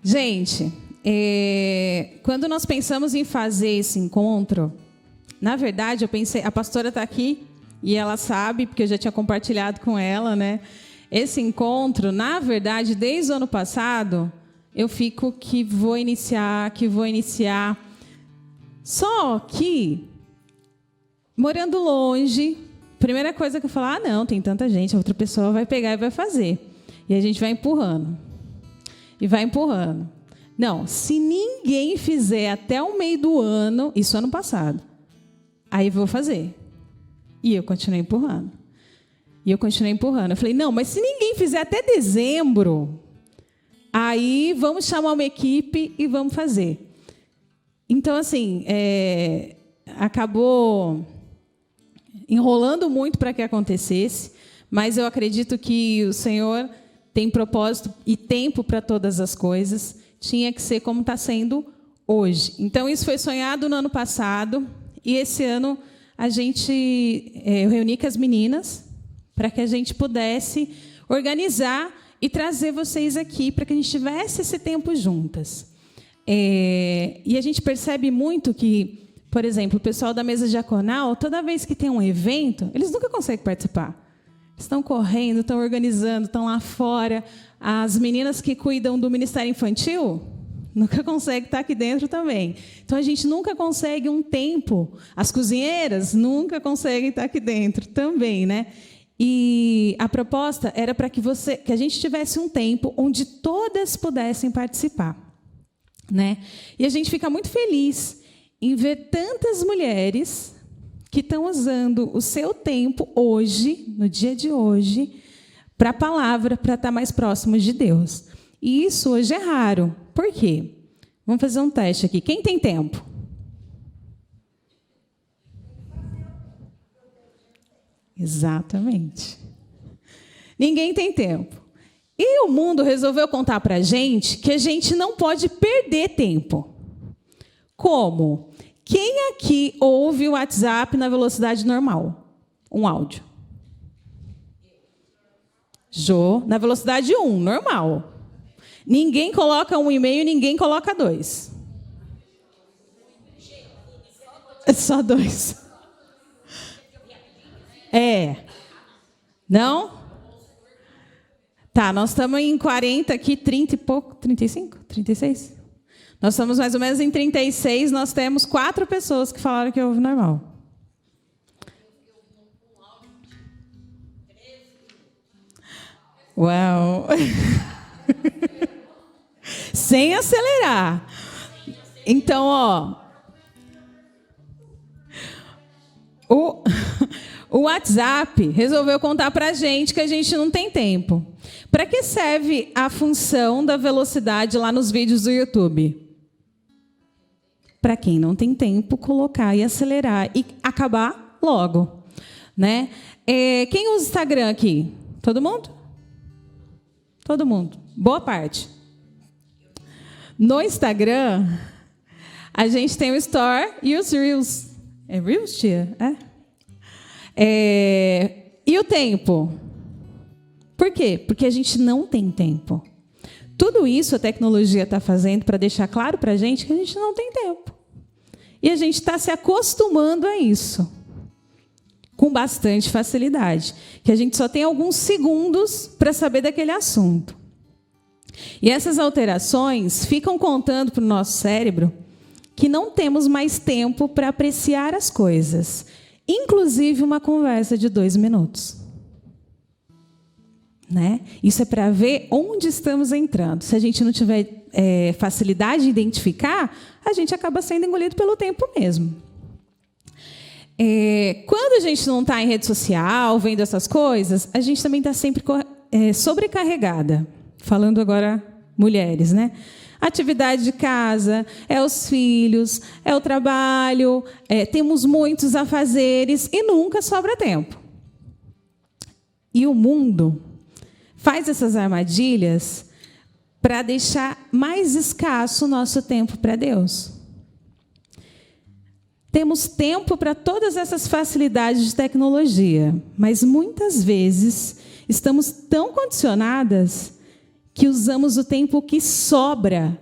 Gente, quando nós pensamos em fazer esse encontro, na verdade, eu pensei, a pastora está aqui e ela sabe, porque eu já tinha compartilhado com ela, né? Esse encontro, na verdade, desde o ano passado, eu fico que vou iniciar. Só que, morando longe, primeira coisa que eu falo, não, tem tanta gente, a outra pessoa vai pegar e vai fazer. E a gente vai empurrando. E vai empurrando. Não, se ninguém fizer até o meio do ano, isso ano passado, aí eu vou fazer. E eu continuei empurrando. Eu falei, não, mas se ninguém fizer até dezembro, aí vamos chamar uma equipe e vamos fazer. Então, assim, acabou enrolando muito para que acontecesse, mas eu acredito que o Senhor tem propósito e tempo para todas as coisas. Tinha que ser como está sendo hoje. Então, isso foi sonhado no ano passado, e esse ano eu reuni com as meninas para que a gente pudesse organizar e trazer vocês aqui para que a gente tivesse esse tempo juntas. E a gente percebe muito que, por exemplo, o pessoal da mesa diaconal, toda vez que tem um evento, eles nunca conseguem participar. Estão correndo, estão organizando, estão lá fora. As meninas que cuidam do Ministério Infantil nunca conseguem estar aqui dentro também. Então, a gente nunca consegue um tempo. As cozinheiras nunca conseguem estar aqui dentro também, né? E a proposta era para que a gente tivesse um tempo onde todas pudessem participar, né? E a gente fica muito feliz em ver tantas mulheres que estão usando o seu tempo hoje, no dia de hoje, para a palavra, para estar mais próximos de Deus. E isso hoje é raro. Por quê? Vamos fazer um teste aqui. Quem tem tempo? Exatamente. Ninguém tem tempo. E o mundo resolveu contar para a gente que a gente não pode perder tempo. Como? Quem aqui ouve o WhatsApp na velocidade normal? Um áudio. Jô, na velocidade 1, normal. Ninguém coloca 1 e-mail, ninguém coloca 2. Só 2. Não? Tá, nós estamos em 40 aqui, 30 e pouco, 35? 36? Nós estamos mais ou menos em 36, nós temos 4 pessoas que falaram que ouve normal. Uau! Sem acelerar. Então, o WhatsApp resolveu contar para a gente que a gente não tem tempo. Para que serve a função da velocidade lá nos vídeos do YouTube? Para quem não tem tempo, colocar e acelerar e acabar logo, né? Quem usa Instagram aqui? Todo mundo? Todo mundo. Boa parte. No Instagram, a gente tem o Store e os Reels. É Reels, tia? E o tempo? Por quê? Porque a gente não tem tempo. Tudo isso a tecnologia está fazendo para deixar claro para a gente que a gente não tem tempo. E a gente está se acostumando a isso. Com bastante facilidade. Que a gente só tem alguns segundos para saber daquele assunto. E essas alterações ficam contando para o nosso cérebro que não temos mais tempo para apreciar as coisas. Inclusive uma conversa de 2 minutos. Né? Isso é para ver onde estamos entrando. Se a gente não tiver facilidade de identificar, a gente acaba sendo engolido pelo tempo mesmo. Quando a gente não está em rede social, vendo essas coisas, a gente também está sempre sobrecarregada. Falando agora mulheres, né? Atividade de casa, os filhos, o trabalho, temos muitos afazeres e nunca sobra tempo. E o mundo faz essas armadilhas para deixar mais escasso o nosso tempo para Deus. Temos tempo para todas essas facilidades de tecnologia, mas muitas vezes estamos tão condicionadas que usamos o tempo que sobra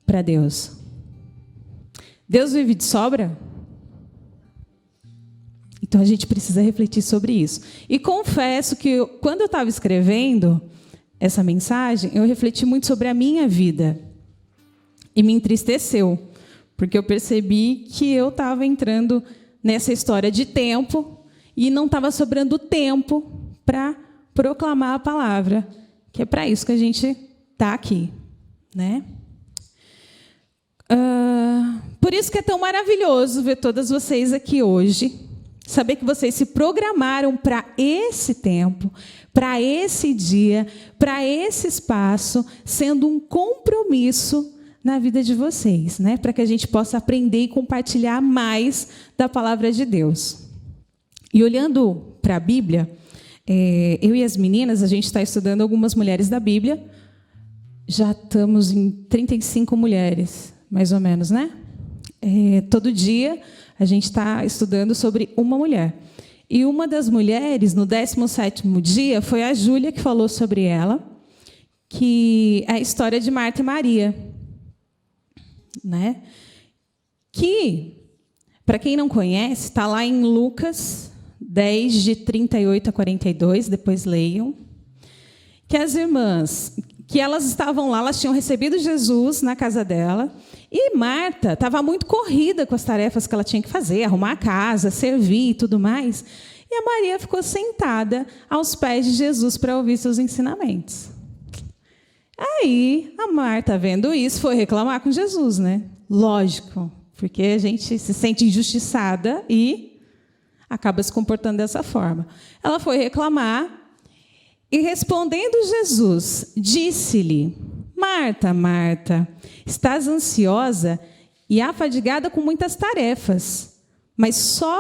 para Deus. Deus vive de sobra? Então a gente precisa refletir sobre isso. E confesso que quando eu estava escrevendo essa mensagem, eu refleti muito sobre a minha vida. E me entristeceu, porque eu percebi que eu estava entrando nessa história de tempo e não estava sobrando tempo para proclamar a palavra, que é para isso que a gente está aqui, né? Por isso que é tão maravilhoso ver todas vocês aqui hoje, saber que vocês se programaram para esse tempo, para esse dia, para esse espaço, sendo um compromisso na vida de vocês, né? Para que a gente possa aprender e compartilhar mais da palavra de Deus. E olhando para a Bíblia, eu e as meninas, a gente está estudando algumas mulheres da Bíblia. Já estamos em 35 mulheres, mais ou menos, né? Todo dia a gente está estudando sobre uma mulher. E uma das mulheres, no 17º dia, foi a Júlia que falou sobre ela, que é a história de Marta e Maria, né? Que, para quem não conhece, está lá em Lucas 10, de 38 a 42, depois leiam, que as irmãs, que elas estavam lá, elas tinham recebido Jesus na casa dela, e Marta estava muito corrida com as tarefas que ela tinha que fazer, arrumar a casa, servir e tudo mais, e a Maria ficou sentada aos pés de Jesus para ouvir seus ensinamentos. Aí, a Marta, vendo isso, foi reclamar com Jesus, né? Lógico, porque a gente se sente injustiçada e acaba se comportando dessa forma. Ela foi reclamar e, respondendo Jesus, disse-lhe: Marta, Marta, estás ansiosa e afadigada com muitas tarefas, mas só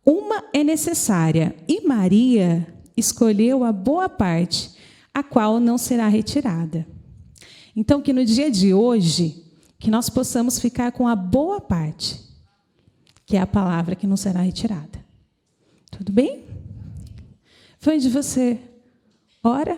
uma é necessária, e Maria escolheu a boa parte, a qual não será retirada. Então, que no dia de hoje, que nós possamos ficar com a boa parte, que é a palavra que não será retirada. Tudo bem? Foi onde você ora?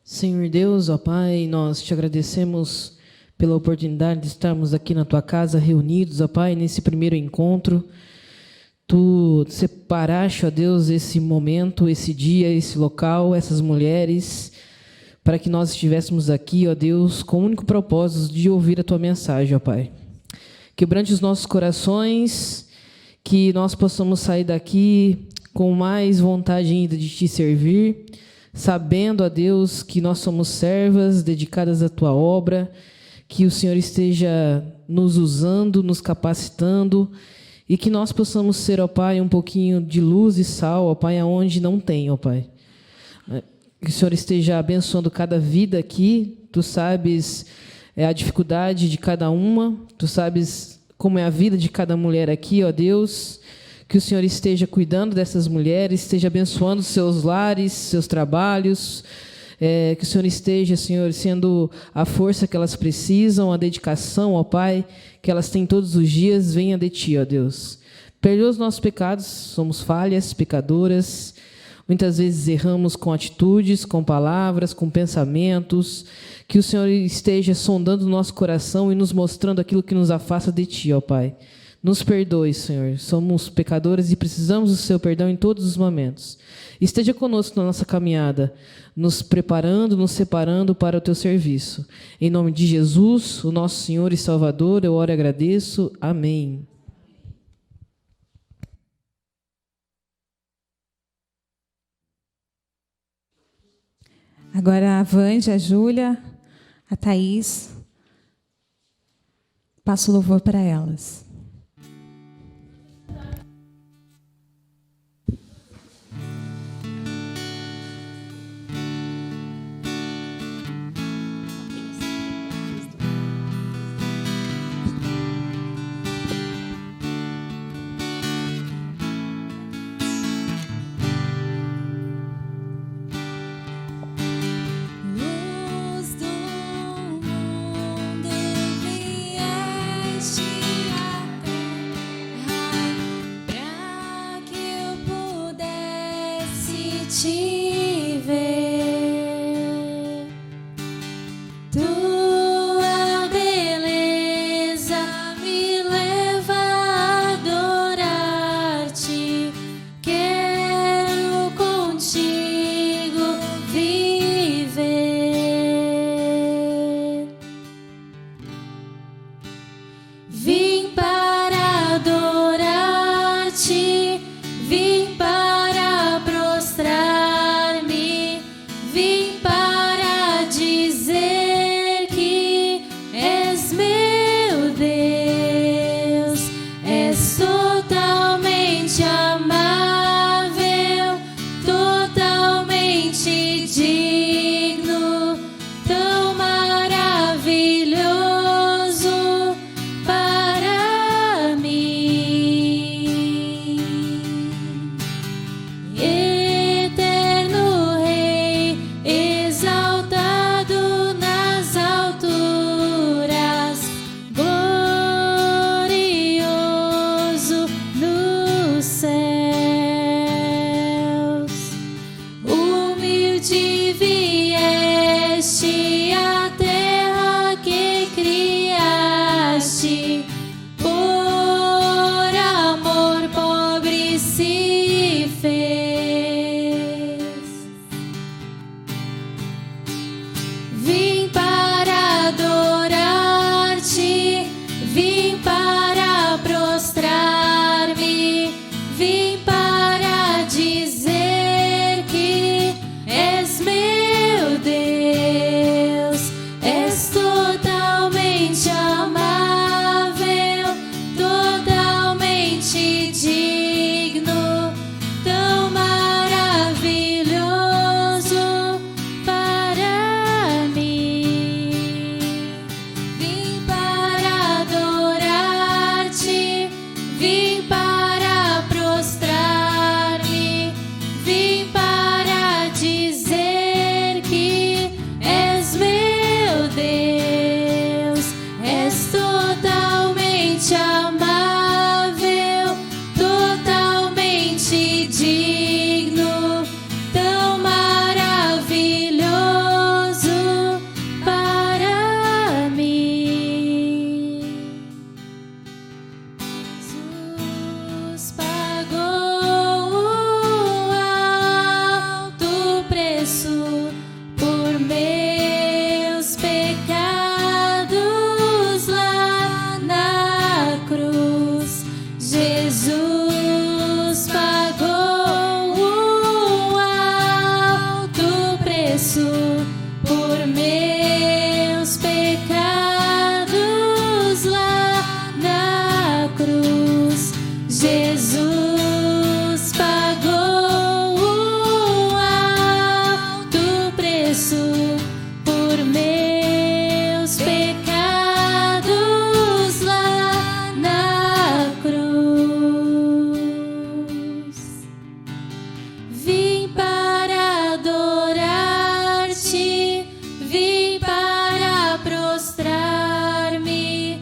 Senhor Deus, ó Pai, nós te agradecemos pela oportunidade de estarmos aqui na Tua casa reunidos, ó Pai, nesse primeiro encontro. Tu separaste, ó Deus, esse momento, esse dia, esse local, essas mulheres, para que nós estivéssemos aqui, ó Deus, com o único propósito de ouvir a Tua mensagem, ó Pai. Quebrante os nossos corações, que nós possamos sair daqui com mais vontade ainda de Te servir, sabendo, ó Deus, que nós somos servas dedicadas à Tua obra, que o Senhor esteja nos usando, nos capacitando, e que nós possamos ser, ó Pai, um pouquinho de luz e sal, ó Pai, aonde não tem, ó Pai. Que o Senhor esteja abençoando cada vida aqui. Tu sabes a dificuldade de cada uma, Tu sabes como é a vida de cada mulher aqui, ó Deus. Que o Senhor esteja cuidando dessas mulheres, esteja abençoando seus lares, seus trabalhos, que o Senhor esteja, Senhor, sendo a força que elas precisam, a dedicação, ó Pai, que elas têm todos os dias, venha de Ti, ó Deus. Perdoa os nossos pecados, somos falhas, pecadoras, muitas vezes erramos com atitudes, com palavras, com pensamentos, que o Senhor esteja sondando o nosso coração e nos mostrando aquilo que nos afasta de Ti, ó Pai. Nos perdoe, Senhor. Somos pecadores e precisamos do Seu perdão em todos os momentos. Esteja conosco na nossa caminhada, nos preparando, nos separando para o Teu serviço. Em nome de Jesus, o nosso Senhor e Salvador, eu oro e agradeço. Amém. Agora a Vande, a Júlia, a Thaís, passo o louvor para elas. Luz do mundo vieste a te ver. Tua beleza me leva a adorar-te. Quero contigo viver. Vim para adorar-te, vim para prostrar-me, vim para dizer que és meu Deus, és totalmente amável, totalmente digno, tão maravilhoso para mim. Eterno Rei, exaltado nas alturas, glorioso nos céus. Humilde vieste à terra que criaste, por amor pobre se fez. Vim para adorar-te, vim para prostrar-me, vim para dizer que és meu Deus, és totalmente amável, totalmente digno, tão maravilhoso para mim. Vim para adorar-te, vim para prostrar-me, vim para dizer que és meu Deus, és totalmente amável, totalmente digno, tão maravilhoso para mim. Jesus pagou o alto preço por meus pecados lá na cruz. Jesus pagou o alto preço por meus pecados lá na cruz. Jesus pagou o alto preço por meus pecados lá na cruz. Vim para adorar-te, vim para prostrar-me,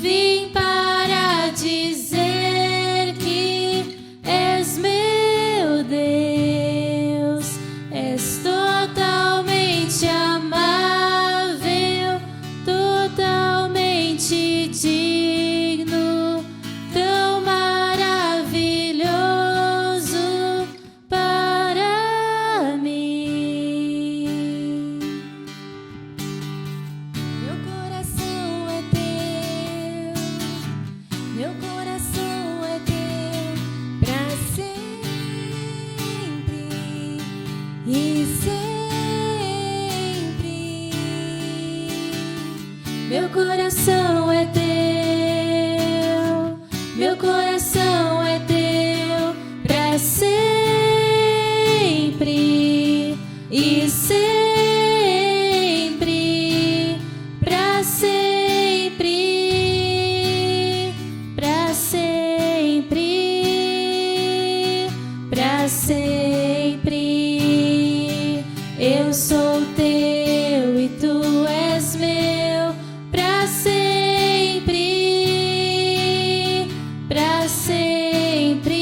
vim para dizer que és meu Deus, és totalmente amável, totalmente digno, tão maravilhoso para mim. Meu coração é teu, meu coração é teu pra sempre e sempre. Meu coração é teu, meu coração é teu pra sempre e sempre, pra sempre, pra sempre, pra sempre. Eu sou teu e tu és meu pra sempre, pra sempre,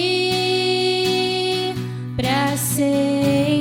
pra sempre.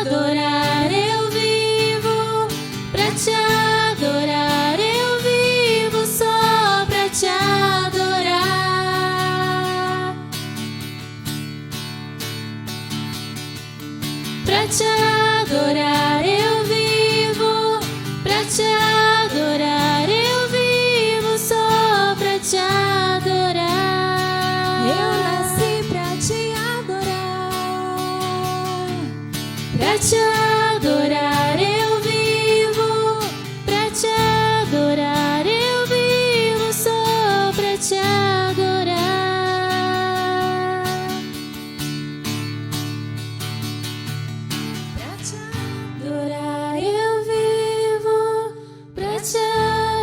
adorar eu vivo, pra te adorar eu vivo, só pra te adorar. Pra te adorar eu vivo, pra te adorar eu vivo, só pra te adorar. Eu nasci pra te adorar. Pra te adorar eu vivo, pra te adorar eu vivo, só pra te adorar. Pra te adorar eu vivo, pra te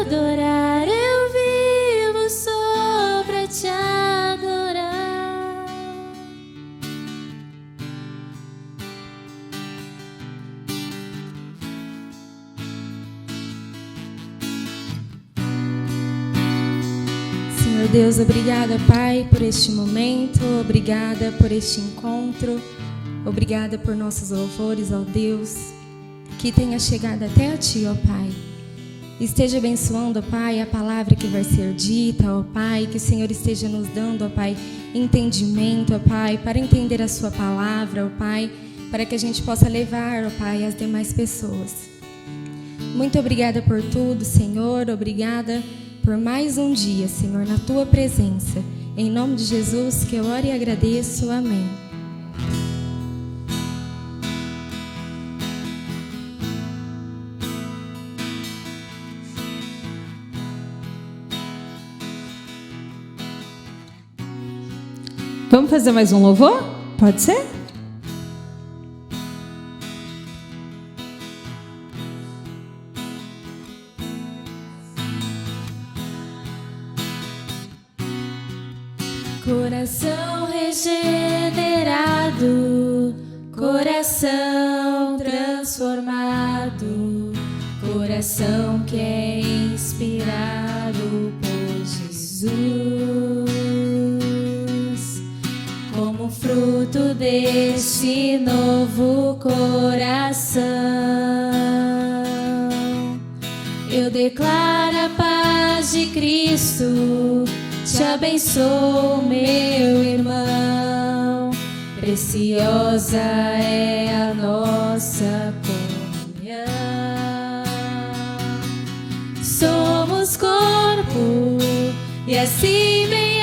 adorar eu vivo, só pra te adorar. Senhor Deus, obrigada, Pai, por este momento, obrigada por este encontro, obrigada por nossos louvores ao Deus que tenha chegado até a Ti, ó Pai. Esteja abençoando, ó Pai, a palavra que vai ser dita, ó Pai, que o Senhor esteja nos dando, ó Pai, entendimento, ó Pai, para entender a Sua palavra, ó Pai, para que a gente possa levar, ó Pai, as demais pessoas. Muito obrigada por tudo, Senhor, obrigada por mais um dia, Senhor, na Tua presença. Em nome de Jesus que eu oro e agradeço. Amém. Vamos fazer mais um louvor? Pode ser? Coração regenerado, coração transformado, coração que é inspirado por Jesus. Como fruto deste novo coração, eu declaro a paz de Cristo. Te abençoo, meu irmão, preciosa é a nossa comunhão. Somos corpo e assim bem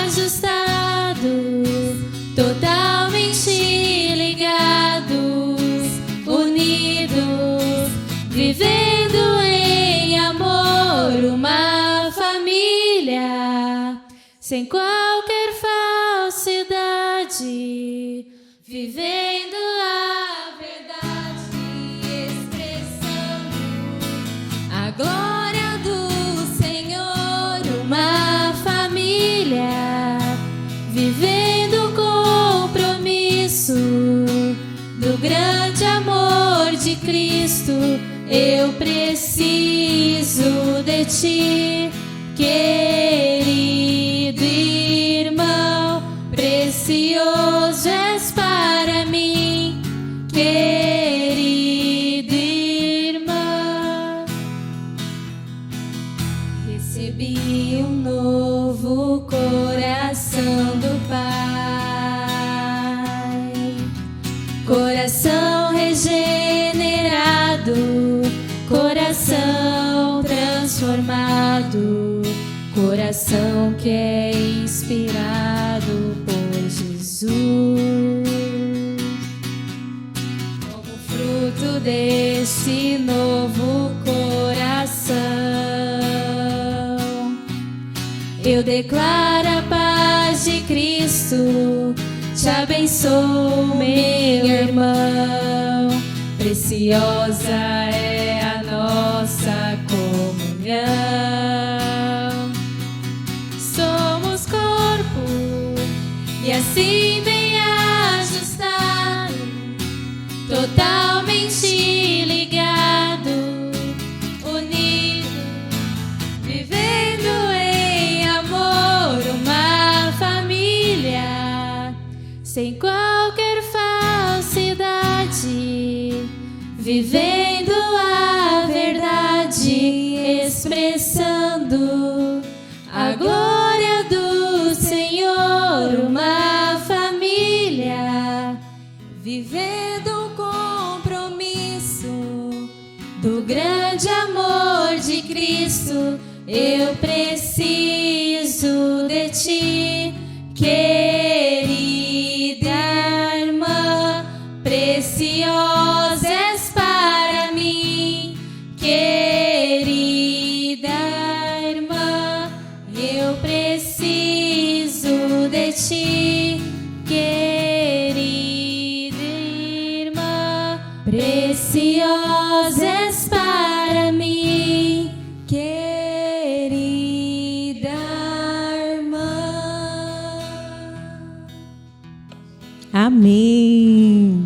ajustados, totalmente ligados, unidos, vivendo em amor, uma família sem qualquer falsidade, vivendo a verdade, expressando a glória do Senhor, uma família vivendo o compromisso do grande amor de Cristo. Eu preciso de Ti, querido irmão, precioso és para mim, querido irmão. Recebi um novo coração do Pai, coração regenerado, coração transformado, coração que é inspirado por Jesus. Como fruto deste novo coração, eu declaro a paz de Cristo. Te abençoo, meu irmão, preciosa é a nossa comunhão. Somos corpo e assim bem ajustado, totalmente ligado, unido, vivendo em amor, uma família sem qualquer falsidade, vivendo a verdade, expressando a glória do Senhor, uma família, vivendo um compromisso do grande amor de Cristo. Eu preciso de ti, querida irmã, preciosa és para mim, querida irmã, eu preciso de ti, querida irmã, preciosa és para mim, querida irmã. Amém.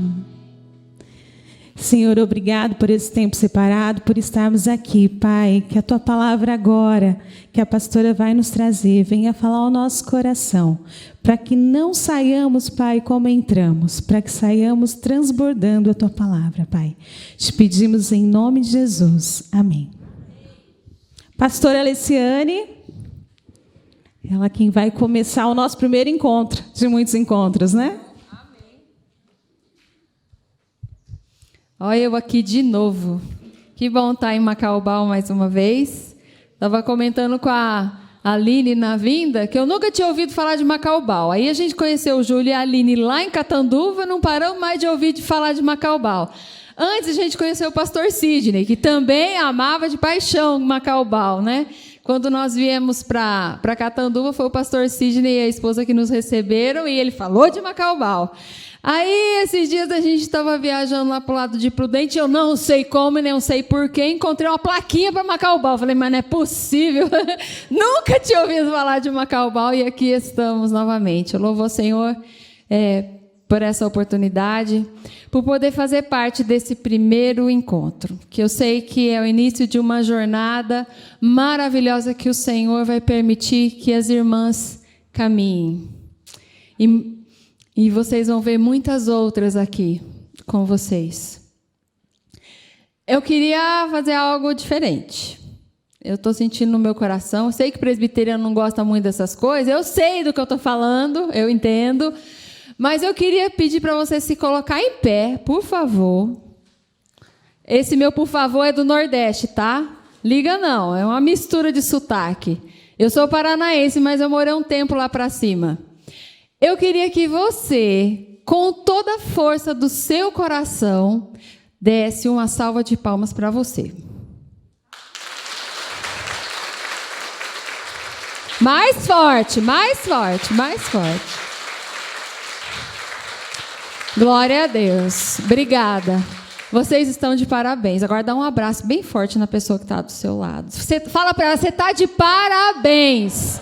Senhor, obrigado por esse tempo separado, por estarmos aqui, Pai. Que a Tua palavra agora, que a pastora vai nos trazer, venha falar ao nosso coração, para que não saiamos, Pai, como entramos, para que saiamos transbordando a Tua palavra, Pai. Te pedimos em nome de Jesus. Amém. Pastora Alessiane, ela quem vai começar o nosso primeiro encontro, de muitos encontros, né? Olha eu aqui de novo. Que bom estar em Macaubal mais uma vez. Estava comentando com a Aline na vinda que eu nunca tinha ouvido falar de Macaubal. Aí a gente conheceu o Júlio e a Aline lá em Catanduva, não paramos mais de ouvir falar de Macaubal. Antes a gente conheceu o pastor Sidney, que também amava de paixão Macaubal, né? Quando nós viemos para Catanduva, foi o pastor Sidney e a esposa que nos receberam e ele falou de Macaubal. Aí, esses dias a gente estava viajando lá para o lado de Prudente, eu não sei como e não sei porquê, encontrei uma plaquinha para Macaubal. Falei, mas não é possível, nunca tinha ouvido falar de Macaubal e aqui estamos novamente. Eu louvo ao Senhor por essa oportunidade, por poder fazer parte desse primeiro encontro, que eu sei que é o início de uma jornada maravilhosa que o Senhor vai permitir que as irmãs caminhem. E vocês vão ver muitas outras aqui com vocês. Eu queria fazer algo diferente. Eu estou sentindo no meu coração. Eu sei que presbiteriano não gosta muito dessas coisas. Eu sei do que eu estou falando, eu entendo. Mas eu queria pedir para você se colocar em pé, por favor. Esse meu por favor é do Nordeste, tá? Liga não, é uma mistura de sotaque. Eu sou paranaense, mas eu morei um tempo lá para cima. Eu queria que você, com toda a força do seu coração, desse uma salva de palmas para você. Mais forte, mais forte, mais forte. Glória a Deus. Obrigada. Vocês estão de parabéns. Agora dá um abraço bem forte na pessoa que está do seu lado. Você fala para ela, você está de parabéns.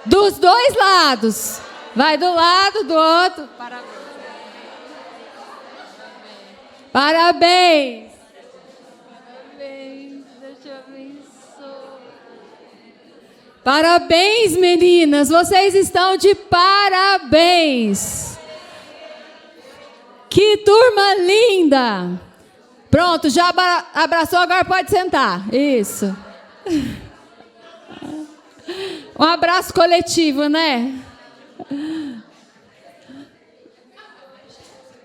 Dos dois lados. Vai do lado do outro. Parabéns. Parabéns. Parabéns. Deus te abençoe. Parabéns, meninas. Vocês estão de parabéns. Que turma linda. Pronto, já abraçou, agora pode sentar. Isso. Um abraço coletivo, né?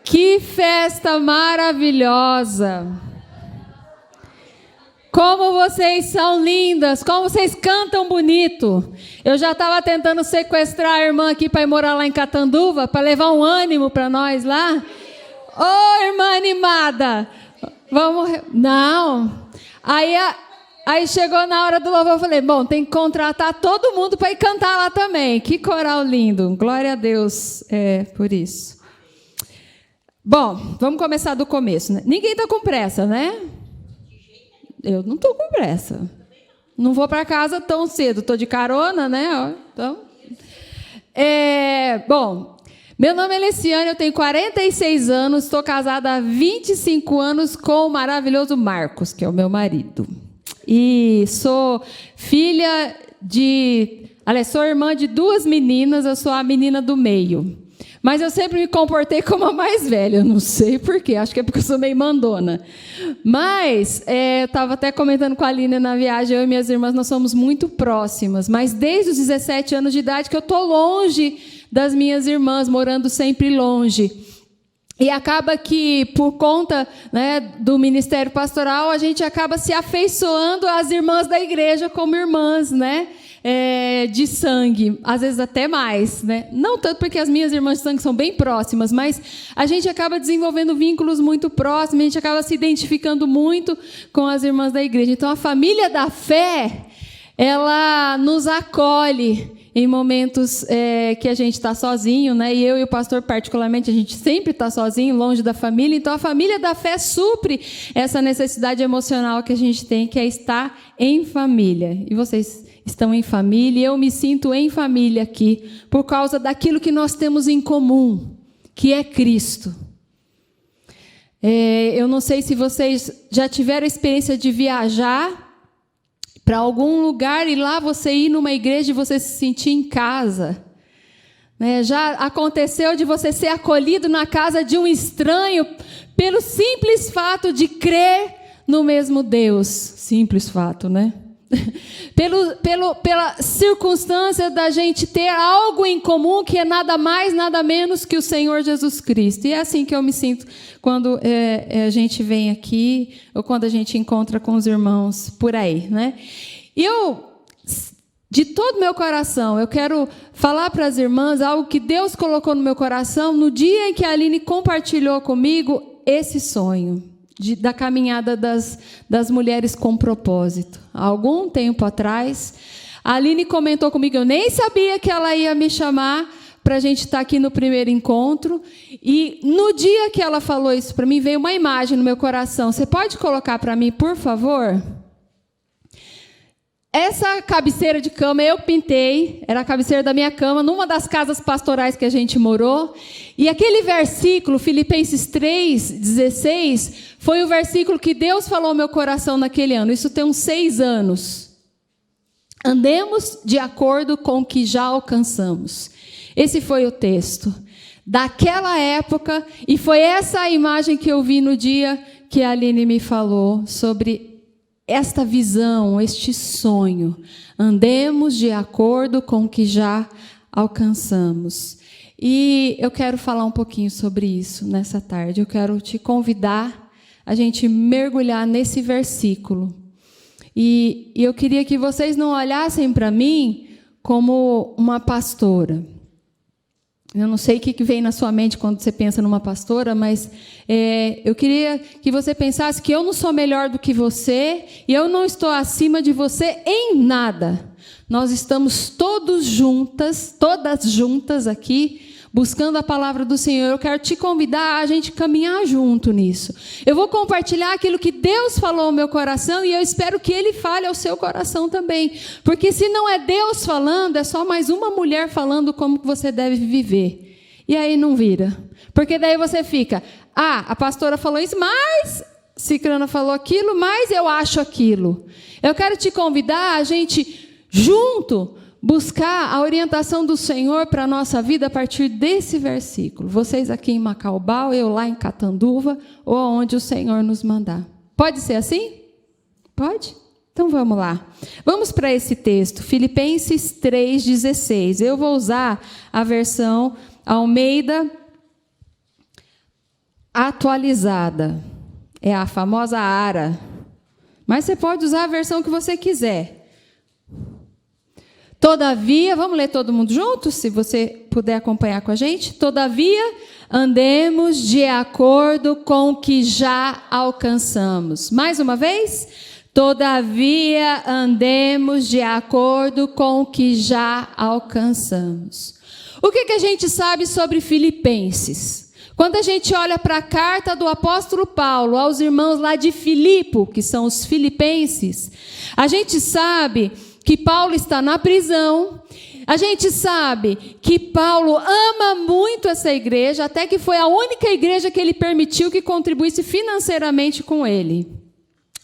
Que festa maravilhosa! Como vocês são lindas, como vocês cantam bonito. Eu já estava tentando sequestrar a irmã aqui para ir morar lá em Catanduva, para levar um ânimo para nós lá. Ô, irmã animada! Vamos... Não. Aí chegou na hora do louvor, eu falei, bom, tem que contratar todo mundo para ir cantar lá também. Que coral lindo. Glória a Deus por isso. Bom, vamos começar do começo, né? Ninguém está com pressa, né? Eu não estou com pressa. Não vou para casa tão cedo. Estou de carona, né? Então, bom, meu nome é Alessiane, eu tenho 46 anos, estou casada há 25 anos com o maravilhoso Marcos, que é o meu marido. E sou filha sou irmã de duas meninas, eu sou a menina do meio. Mas eu sempre me comportei como a mais velha, eu não sei porquê, acho que é porque eu sou meio mandona. Mas, eu estava até comentando com a Aline na viagem, eu e minhas irmãs, nós somos muito próximas, mas desde os 17 anos de idade que eu estou longe das minhas irmãs, morando sempre longe. E acaba que, por conta, né, do ministério pastoral, a gente acaba se afeiçoando às irmãs da igreja como irmãs, né? De sangue, às vezes até mais, né? Não tanto porque as minhas irmãs de sangue são bem próximas, mas a gente acaba desenvolvendo vínculos muito próximos, a gente acaba se identificando muito com as irmãs da igreja. Então, a família da fé, ela nos acolhe em momentos que a gente está sozinho, né? E eu e o pastor, particularmente, a gente sempre está sozinho, longe da família. Então, a família da fé supre essa necessidade emocional que a gente tem, que é estar em família. E vocês estão em família, e eu me sinto em família aqui, por causa daquilo que nós temos em comum, que é Cristo. Eu não sei se vocês já tiveram a experiência de viajar para algum lugar e lá você ir numa igreja e você se sentir em casa. Já aconteceu de você ser acolhido na casa de um estranho pelo simples fato de crer no mesmo Deus. Simples fato, né? Pela circunstância da gente ter algo em comum que é nada mais, nada menos que o Senhor Jesus Cristo. E é assim que eu me sinto quando a gente vem aqui ou quando a gente encontra com os irmãos por aí, né? E de todo meu coração, eu quero falar para as irmãs algo que Deus colocou no meu coração no dia em que a Aline compartilhou comigo esse sonho. Da caminhada das mulheres com propósito. Há algum tempo atrás, a Aline comentou comigo, eu nem sabia que ela ia me chamar para a gente estar aqui no primeiro encontro, e no dia que ela falou isso para mim, veio uma imagem no meu coração. Você pode colocar para mim, por favor? Essa cabeceira de cama eu pintei, era a cabeceira da minha cama, numa das casas pastorais que a gente morou. E aquele versículo, Filipenses 3:16, foi o versículo que Deus falou ao meu coração naquele ano. Isso tem uns 6 anos. Andemos de acordo com o que já alcançamos. Esse foi o texto daquela época, e foi essa a imagem que eu vi no dia que a Aline me falou sobre esta visão, este sonho. Andemos de acordo com o que já alcançamos. E eu quero falar um pouquinho sobre isso nessa tarde. Eu quero te convidar a gente mergulhar nesse versículo. E eu queria que vocês não olhassem para mim como uma pastora. Eu não sei o que vem na sua mente quando você pensa numa pastora, mas eu queria que você pensasse que eu não sou melhor do que você e eu não estou acima de você em nada. Nós estamos todas juntas aqui, buscando a palavra do Senhor. Eu quero te convidar a gente caminhar junto nisso. Eu vou compartilhar aquilo que Deus falou ao meu coração e eu espero que Ele fale ao seu coração também. Porque se não é Deus falando, é só mais uma mulher falando como você deve viver. E aí não vira. Porque daí você fica, a pastora falou isso, mas Cicrana falou aquilo, mas eu acho aquilo. Eu quero te convidar a gente junto buscar a orientação do Senhor para a nossa vida a partir desse versículo. Vocês aqui em Macaubal, eu lá em Catanduva, ou aonde o Senhor nos mandar. Pode ser assim? Pode? Então vamos lá. Vamos para esse texto, Filipenses 3:16. Eu vou usar a versão Almeida atualizada. É a famosa ARA. Mas você pode usar a versão que você quiser. Todavia, vamos ler todo mundo junto, se você puder acompanhar com a gente. Todavia, andemos de acordo com o que já alcançamos. Mais uma vez. Todavia, andemos de acordo com o que já alcançamos. O que a gente sabe sobre Filipenses? Quando a gente olha para a carta do apóstolo Paulo aos irmãos lá de Filipo, que são os filipenses, a gente sabe que Paulo está na prisão, a gente sabe que Paulo ama muito essa igreja, até que foi a única igreja que ele permitiu que contribuísse financeiramente com ele.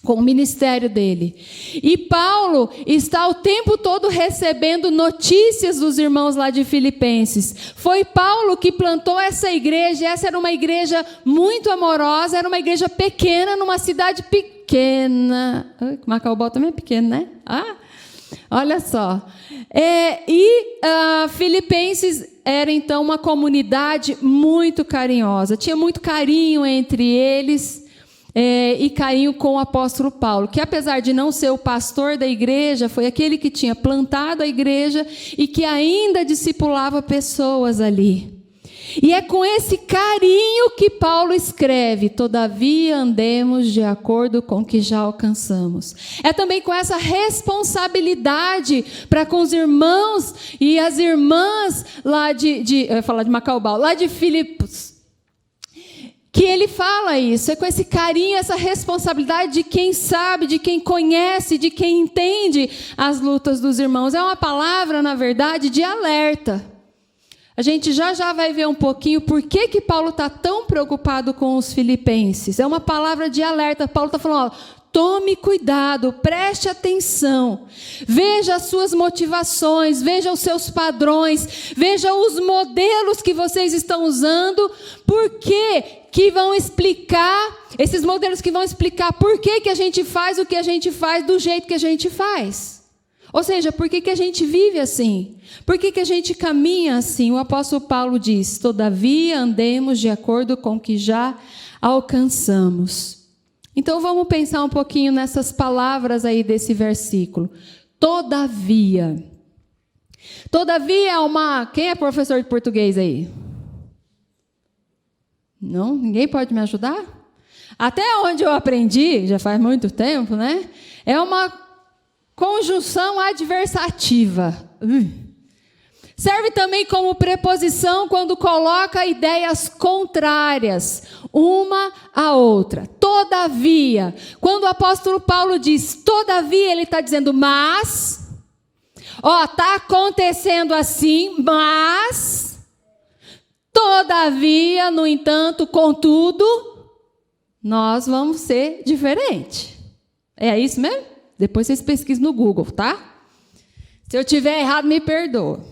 com o ministério dele. E Paulo está o tempo todo recebendo notícias dos irmãos lá de Filipenses. Foi Paulo que plantou essa igreja. Essa era uma igreja muito amorosa, era uma igreja pequena, numa cidade pequena. Macaubal também é pequeno, né? Olha só. Filipenses era então uma comunidade muito carinhosa. Tinha muito carinho entre eles. E carinho com o apóstolo Paulo, que apesar de não ser o pastor da igreja, foi aquele que tinha plantado a igreja e que ainda discipulava pessoas ali. E é com esse carinho que Paulo escreve: todavia andemos de acordo com o que já alcançamos. É também com essa responsabilidade para com os irmãos e as irmãs lá eu ia falar de Macaubal, lá de Filipos, que ele fala isso. É com esse carinho, essa responsabilidade de quem sabe, de quem conhece, de quem entende as lutas dos irmãos. É uma palavra, na verdade, de alerta. A gente já vai ver um pouquinho por que Paulo está tão preocupado com os filipenses. É uma palavra de alerta. Paulo está falando, tome cuidado, preste atenção, veja as suas motivações, veja os seus padrões, veja os modelos que vocês estão usando, que vão explicar, esses modelos que vão explicar por que a gente faz o que a gente faz do jeito que a gente faz. Ou seja, por que a gente vive assim? Por que a gente caminha assim? O apóstolo Paulo diz, todavia andemos de acordo com o que já alcançamos. Então vamos pensar um pouquinho nessas palavras aí desse versículo. Todavia. Todavia é uma... Quem é professor de português aí? Não? Ninguém pode me ajudar? Até onde eu aprendi, já faz muito tempo, né? É uma conjunção adversativa. Serve também como preposição quando coloca ideias contrárias, uma à outra. Todavia, quando o apóstolo Paulo diz todavia, ele está dizendo mas, está acontecendo assim, mas... Todavia, no entanto, contudo, nós vamos ser diferentes. É isso mesmo? Depois vocês pesquisam no Google, tá? Se eu estiver errado, me perdoa.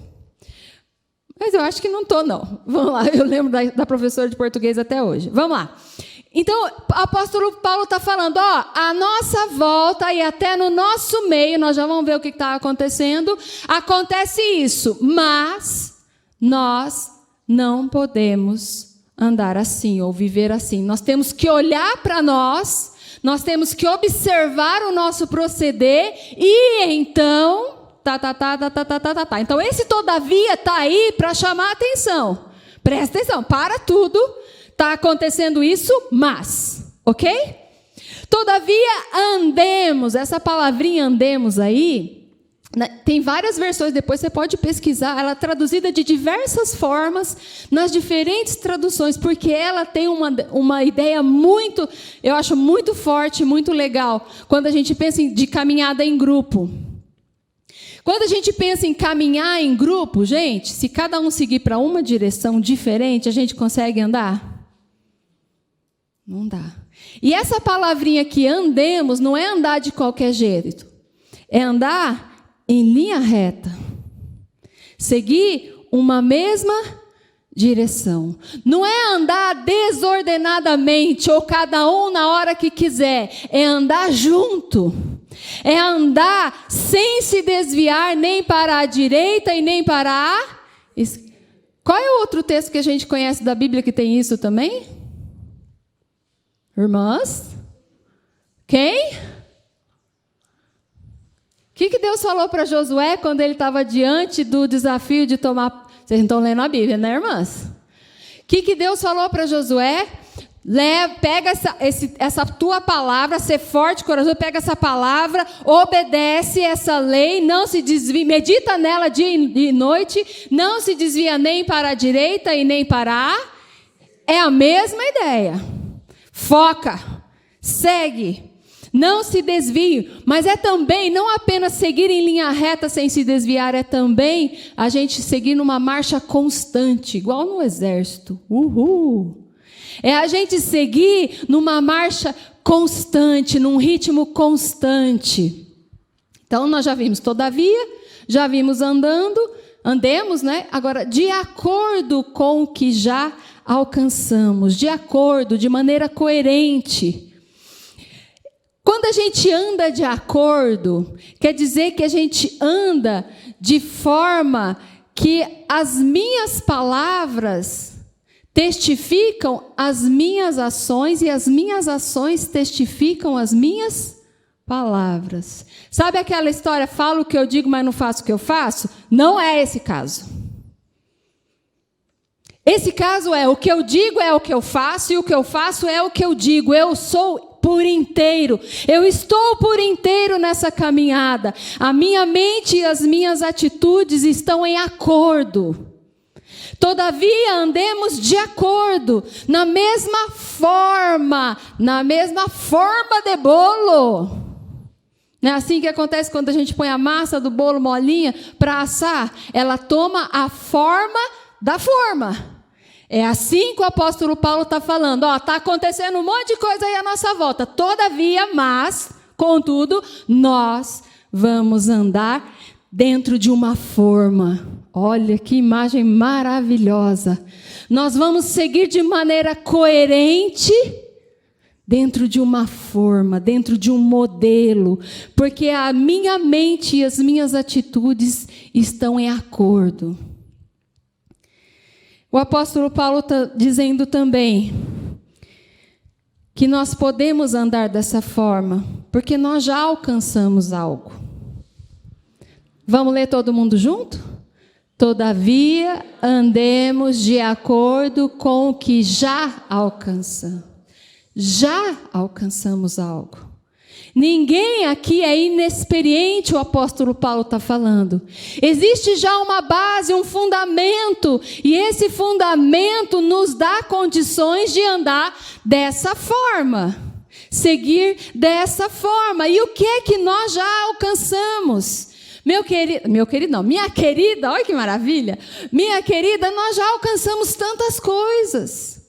Mas eu acho que não estou, não. Vamos lá, eu lembro da professora de português até hoje. Vamos lá. Então, o apóstolo Paulo está falando, a nossa volta e até no nosso meio, nós já vamos ver o que está acontecendo, acontece isso, mas nós não podemos andar assim ou viver assim. Nós temos que olhar para nós temos que observar o nosso proceder e então... Então esse todavia está aí para chamar a atenção. Presta atenção, para tudo. Está acontecendo isso, mas... Ok? Todavia andemos. Essa palavrinha andemos aí... Tem várias versões, depois você pode pesquisar. Ela é traduzida de diversas formas, nas diferentes traduções, porque ela tem uma ideia muito, eu acho muito forte, muito legal, quando a gente pensa de caminhada em grupo. Quando a gente pensa em caminhar em grupo, gente, se cada um seguir para uma direção diferente, a gente consegue andar? Não dá. E essa palavrinha que andemos, não é andar de qualquer jeito, é andar em linha reta, seguir uma mesma direção. Não é andar desordenadamente ou cada um na hora que quiser, é andar junto. É andar sem se desviar nem para a direita e nem para a esquerda. Qual é o outro texto que a gente conhece da Bíblia que tem isso também? Irmãs? Quem? O que Deus falou para Josué quando ele estava diante do desafio de tomar... Vocês não estão lendo a Bíblia, né, irmãs? O que Deus falou para Josué? Pega essa tua palavra, ser forte, corajoso, pega essa palavra, obedece essa lei, não se desvia, medita nela dia e noite, não se desvia nem para a direita e nem para a... É a mesma ideia. Foca, segue. Não se desvie, mas é também, não apenas seguir em linha reta sem se desviar, é também a gente seguir numa marcha constante, igual no exército. Uhul! É a gente seguir numa marcha constante, num ritmo constante. Então, nós já vimos todavia, já vimos andemos, né? Agora, de acordo com o que já alcançamos, de acordo, de maneira coerente. Quando a gente anda de acordo, quer dizer que a gente anda de forma que as minhas palavras testificam as minhas ações e as minhas ações testificam as minhas palavras. Sabe aquela história, falo o que eu digo, mas não faço o que eu faço? Não é esse caso. Esse caso é, o que eu digo é o que eu faço, e o que eu faço é o que eu digo. Eu sou por inteiro, eu estou por inteiro nessa caminhada. A minha mente e as minhas atitudes estão em acordo. Todavia, andemos de acordo, na mesma forma de bolo. Não é assim que acontece quando a gente põe a massa do bolo molinha para assar? Ela toma a forma da forma. É assim que o apóstolo Paulo está falando. Está acontecendo um monte de coisa aí à nossa volta. Todavia, mas, contudo, nós vamos andar dentro de uma forma. Olha que imagem maravilhosa. Nós vamos seguir de maneira coerente dentro de uma forma, dentro de um modelo, porque a minha mente e as minhas atitudes estão em acordo. O apóstolo Paulo está dizendo também que nós podemos andar dessa forma, porque nós já alcançamos algo. Vamos ler todo mundo junto? Todavia, andemos de acordo com o que já alcançamos. Já alcançamos algo. Ninguém aqui é inexperiente, o apóstolo Paulo está falando. Existe já uma base, um fundamento, e esse fundamento nos dá condições de andar dessa forma, seguir dessa forma. E o que é que nós já alcançamos? Minha querida, olha que maravilha. Minha querida, nós já alcançamos tantas coisas.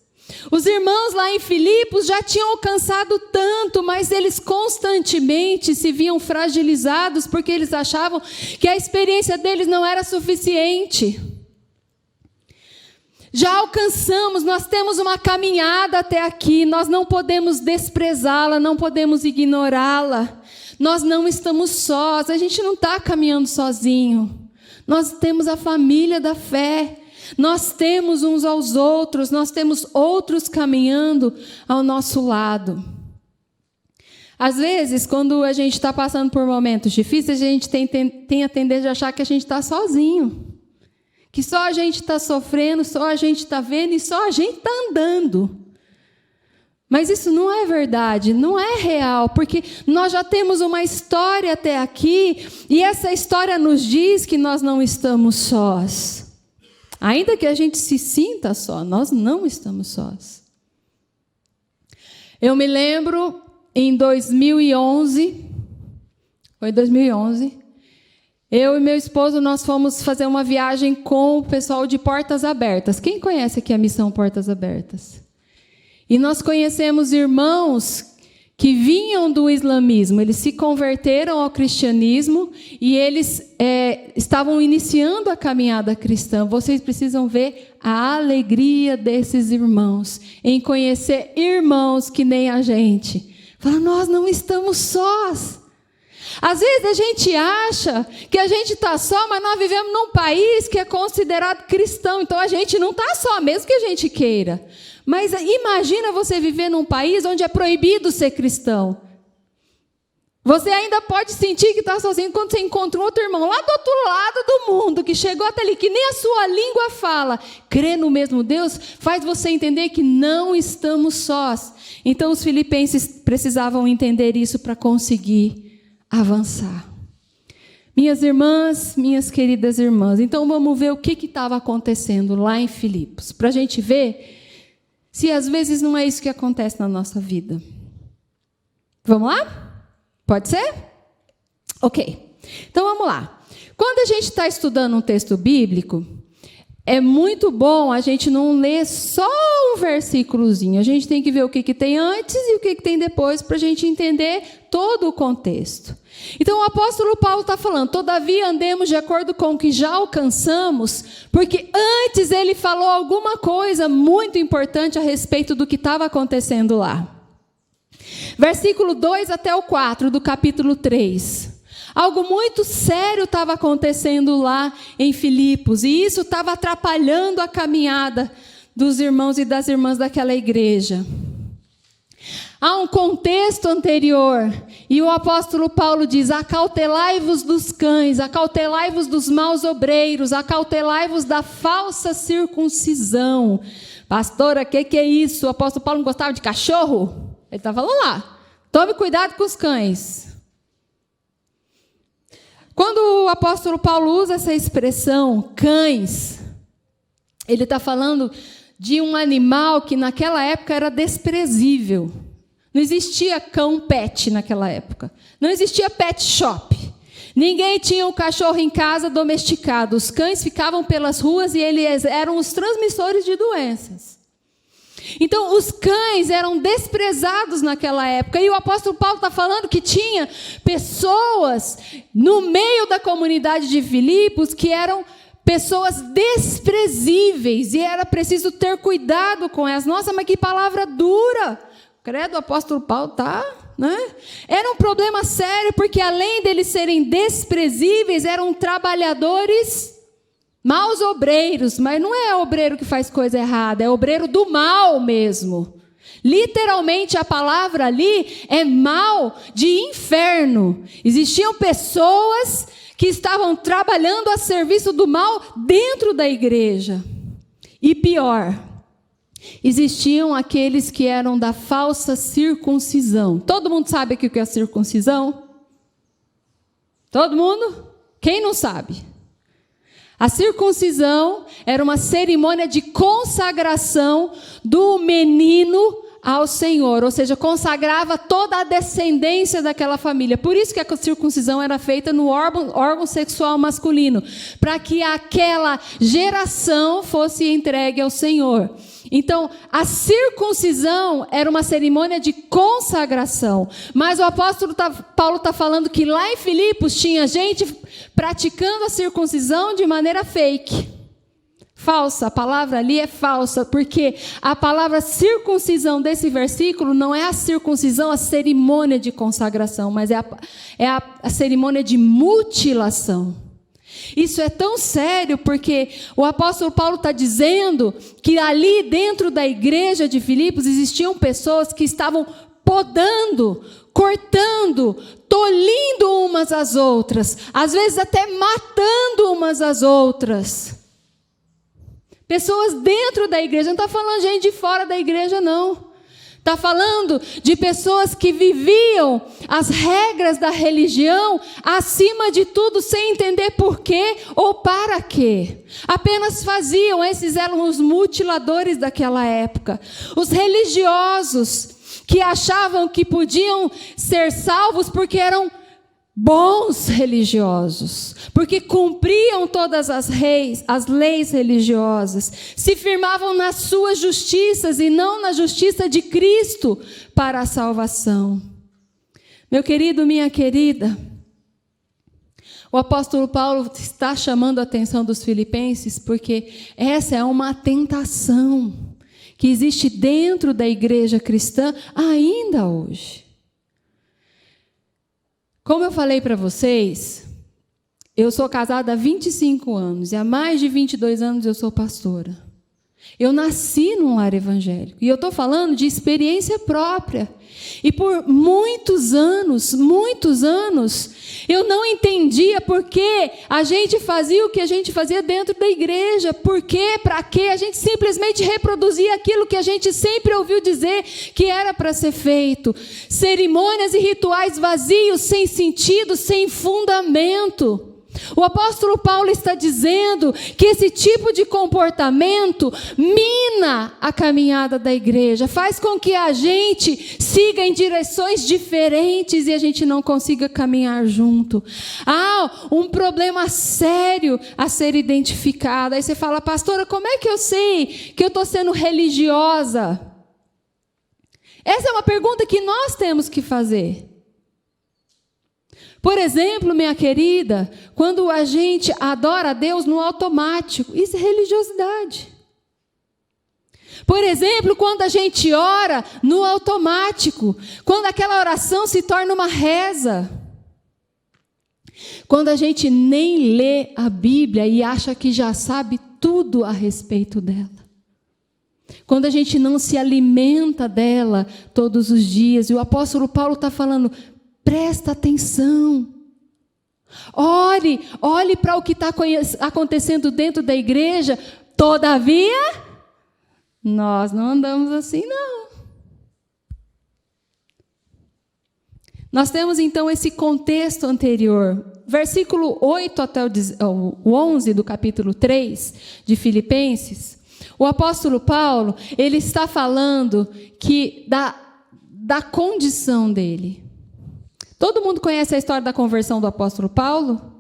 Os irmãos lá em Filipos já tinham alcançado tanto, mas eles constantemente se viam fragilizados porque eles achavam que a experiência deles não era suficiente. Já alcançamos, nós temos uma caminhada até aqui, nós não podemos desprezá-la, não podemos ignorá-la. Nós não estamos sós, a gente não está caminhando sozinho. Nós temos a família da fé. Nós temos uns aos outros, nós temos outros caminhando ao nosso lado. Às vezes, quando a gente está passando por momentos difíceis, a gente tem a tendência de achar que a gente está sozinho. Que só a gente está sofrendo, só a gente está vendo e só a gente está andando. Mas isso não é verdade, não é real, porque nós já temos uma história até aqui, e essa história nos diz que nós não estamos sós. Ainda que a gente se sinta só, nós não estamos sós. Eu me lembro, em 2011, eu e meu esposo, nós fomos fazer uma viagem com o pessoal de Portas Abertas. Quem conhece aqui a missão Portas Abertas? E nós conhecemos irmãos que vinham do islamismo, eles se converteram ao cristianismo e eles estavam iniciando a caminhada cristã. Vocês precisam ver a alegria desses irmãos em conhecer irmãos que nem a gente. Fala, nós não estamos sós. Às vezes a gente acha que a gente está só, mas nós vivemos num país que é considerado cristão, então a gente não está só, mesmo que a gente queira. Mas imagina você viver num país onde é proibido ser cristão. Você ainda pode sentir que está sozinho quando você encontra um outro irmão lá do outro lado do mundo, que chegou até ali, que nem a sua língua fala. Crer no mesmo Deus faz você entender que não estamos sós. Então os filipenses precisavam entender isso para conseguir avançar. Minhas irmãs, minhas queridas irmãs, então vamos ver o que estava acontecendo lá em Filipos, para a gente ver se às vezes não é isso que acontece na nossa vida. Vamos lá? Pode ser? Ok. Então vamos lá. Quando a gente está estudando um texto bíblico, é muito bom a gente não ler só um versículozinho. A gente tem que ver o que tem antes e o que tem depois para a gente entender todo o contexto. Então o apóstolo Paulo está falando: todavia andemos de acordo com o que já alcançamos, porque antes ele falou alguma coisa muito importante a respeito do que estava acontecendo lá. Versículo 2 até o 4 do capítulo 3. Algo muito sério estava acontecendo lá em Filipos, e isso estava atrapalhando a caminhada dos irmãos e das irmãs daquela igreja. Há um contexto anterior, e o apóstolo Paulo diz: acautelai-vos dos cães, acautelai-vos dos maus obreiros, acautelai-vos da falsa circuncisão. Pastora, o que é isso? O apóstolo Paulo não gostava de cachorro? Ele está falando lá: tome cuidado com os cães. Quando o apóstolo Paulo usa essa expressão, cães, ele está falando de um animal que naquela época era desprezível. Não existia cão pet naquela época. Não existia pet shop. Ninguém tinha um cachorro em casa domesticado. Os cães ficavam pelas ruas e eles eram os transmissores de doenças. Então, os cães eram desprezados naquela época. E o apóstolo Paulo está falando que tinha pessoas no meio da comunidade de Filipos que eram pessoas desprezíveis. E era preciso ter cuidado com elas. Nossa, mas que palavra dura! Credo, o apóstolo Paulo está... né? Era um problema sério, porque além deles serem desprezíveis, eram trabalhadores... maus obreiros, mas não é obreiro que faz coisa errada, é obreiro do mal mesmo. Literalmente a palavra ali é mal de inferno. Existiam pessoas que estavam trabalhando a serviço do mal dentro da igreja. E pior, existiam aqueles que eram da falsa circuncisão. Todo mundo sabe o que é a circuncisão? Todo mundo? Quem não sabe? A circuncisão era uma cerimônia de consagração do menino ao Senhor, ou seja, consagrava toda a descendência daquela família. Por isso que a circuncisão era feita no órgão sexual masculino, para que aquela geração fosse entregue ao Senhor. Então, a circuncisão era uma cerimônia de consagração. Mas o apóstolo Paulo está falando que lá em Filipos tinha gente praticando a circuncisão de maneira fake. Falsa, a palavra ali é falsa, porque a palavra circuncisão desse versículo não é a circuncisão, a cerimônia de consagração, mas é a cerimônia de mutilação. Isso é tão sério porque o apóstolo Paulo está dizendo que ali dentro da igreja de Filipos existiam pessoas que estavam podando, cortando, tolhindo umas às outras, às vezes até matando umas às outras. Pessoas dentro da igreja, não está falando de gente de fora da igreja, não. Está falando de pessoas que viviam as regras da religião acima de tudo, sem entender por quê ou para quê. Apenas faziam, esses eram os mutiladores daquela época. Os religiosos que achavam que podiam ser salvos porque eram bons religiosos, porque cumpriam todas as leis religiosas, se firmavam nas suas justiças e não na justiça de Cristo para a salvação. Meu querido, minha querida, o apóstolo Paulo está chamando a atenção dos filipenses porque essa é uma tentação que existe dentro da igreja cristã ainda hoje. Como eu falei para vocês, eu sou casada há 25 anos e há mais de 22 anos eu sou pastora. Eu nasci num lar evangélico e eu estou falando de experiência própria. E por muitos anos, eu não entendia por que a gente fazia o que a gente fazia dentro da igreja. Por quê? Para quê? A gente simplesmente reproduzia aquilo que a gente sempre ouviu dizer que era para ser feito. Cerimônias e rituais vazios, sem sentido, sem fundamento. O apóstolo Paulo está dizendo que esse tipo de comportamento mina a caminhada da igreja, faz com que a gente siga em direções diferentes e a gente não consiga caminhar junto. Há um problema sério a ser identificado. Aí você fala, pastora, como é que eu sei que eu estou sendo religiosa? Essa é uma pergunta que nós temos que fazer. Por exemplo, minha querida, quando a gente adora a Deus no automático, isso é religiosidade. Por exemplo, quando a gente ora no automático, quando aquela oração se torna uma reza. Quando a gente nem lê a Bíblia e acha que já sabe tudo a respeito dela. Quando a gente não se alimenta dela todos os dias. E o apóstolo Paulo está falando, presta atenção. Olhe para o que está acontecendo dentro da igreja. Todavia, nós não andamos assim, não. Nós temos então esse contexto anterior. Versículo 8 até o 11 do capítulo 3 de Filipenses. O apóstolo Paulo, ele está falando da condição dele. Todo mundo conhece a história da conversão do apóstolo Paulo?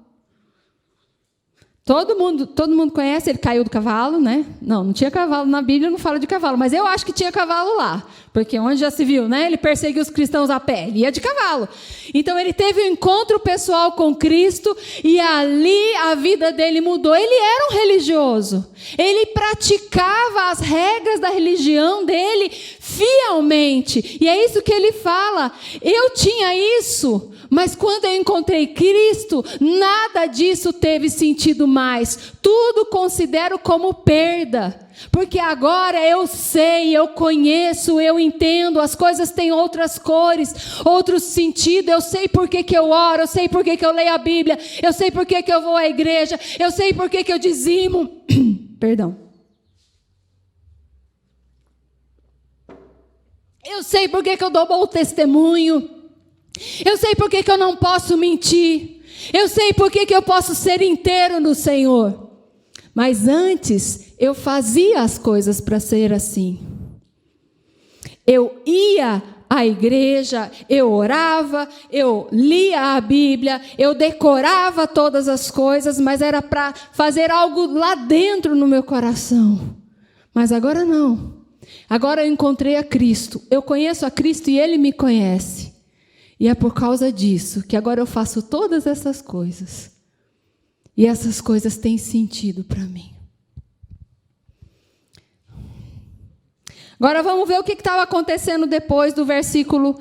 Todo mundo conhece, ele caiu do cavalo, né? Não tinha cavalo na Bíblia, não fala de cavalo, mas eu acho que tinha cavalo lá, porque onde já se viu, né? Ele perseguiu os cristãos a pé, ele ia de cavalo. Então ele teve um encontro pessoal com Cristo e ali a vida dele mudou. Ele era um religioso, ele praticava as regras da religião dele fielmente, e é isso que ele fala. Eu tinha isso, mas quando eu encontrei Cristo, nada disso teve sentido mais. Tudo considero como perda. Porque agora eu sei, eu conheço, eu entendo, as coisas têm outras cores, outros sentidos. Eu sei por que eu oro, eu sei por que eu leio a Bíblia, eu sei por que eu vou à igreja, eu sei por que eu dizimo. Perdão. Eu sei por que eu dou bom testemunho. Eu sei por que eu não posso mentir. Eu sei por que eu posso ser inteiro no Senhor. Mas antes, eu fazia as coisas para ser assim. Eu ia à igreja, eu orava, eu lia a Bíblia, eu decorava todas as coisas, mas era para fazer algo lá dentro no meu coração. Mas agora não. Agora eu encontrei a Cristo. Eu conheço a Cristo e Ele me conhece. E é por causa disso que agora eu faço todas essas coisas. E essas coisas têm sentido para mim. Agora vamos ver o que estava acontecendo depois do versículo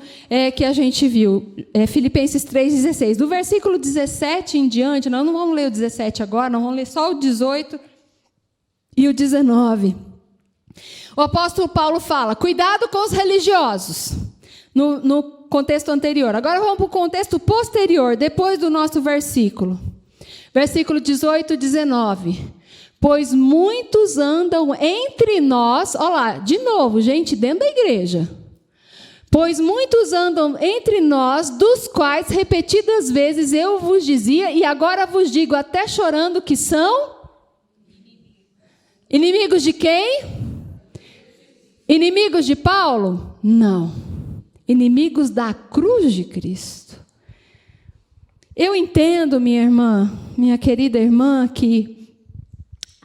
que a gente viu. Filipenses 3,16. Do versículo 17 em diante, nós não vamos ler o 17 agora, nós vamos ler só o 18 e o 19. O apóstolo Paulo fala, cuidado com os religiosos. No contexto anterior. Agora vamos para o contexto posterior, depois do nosso versículo. Versículo 18 e 19. Pois muitos andam entre nós, olha lá, de novo, gente, dentro da igreja. Pois muitos andam entre nós, dos quais repetidas vezes eu vos dizia, e agora vos digo até chorando que são inimigos de quem? Inimigos de Paulo? Não. Inimigos da cruz de Cristo. Eu entendo, minha irmã, minha querida irmã, que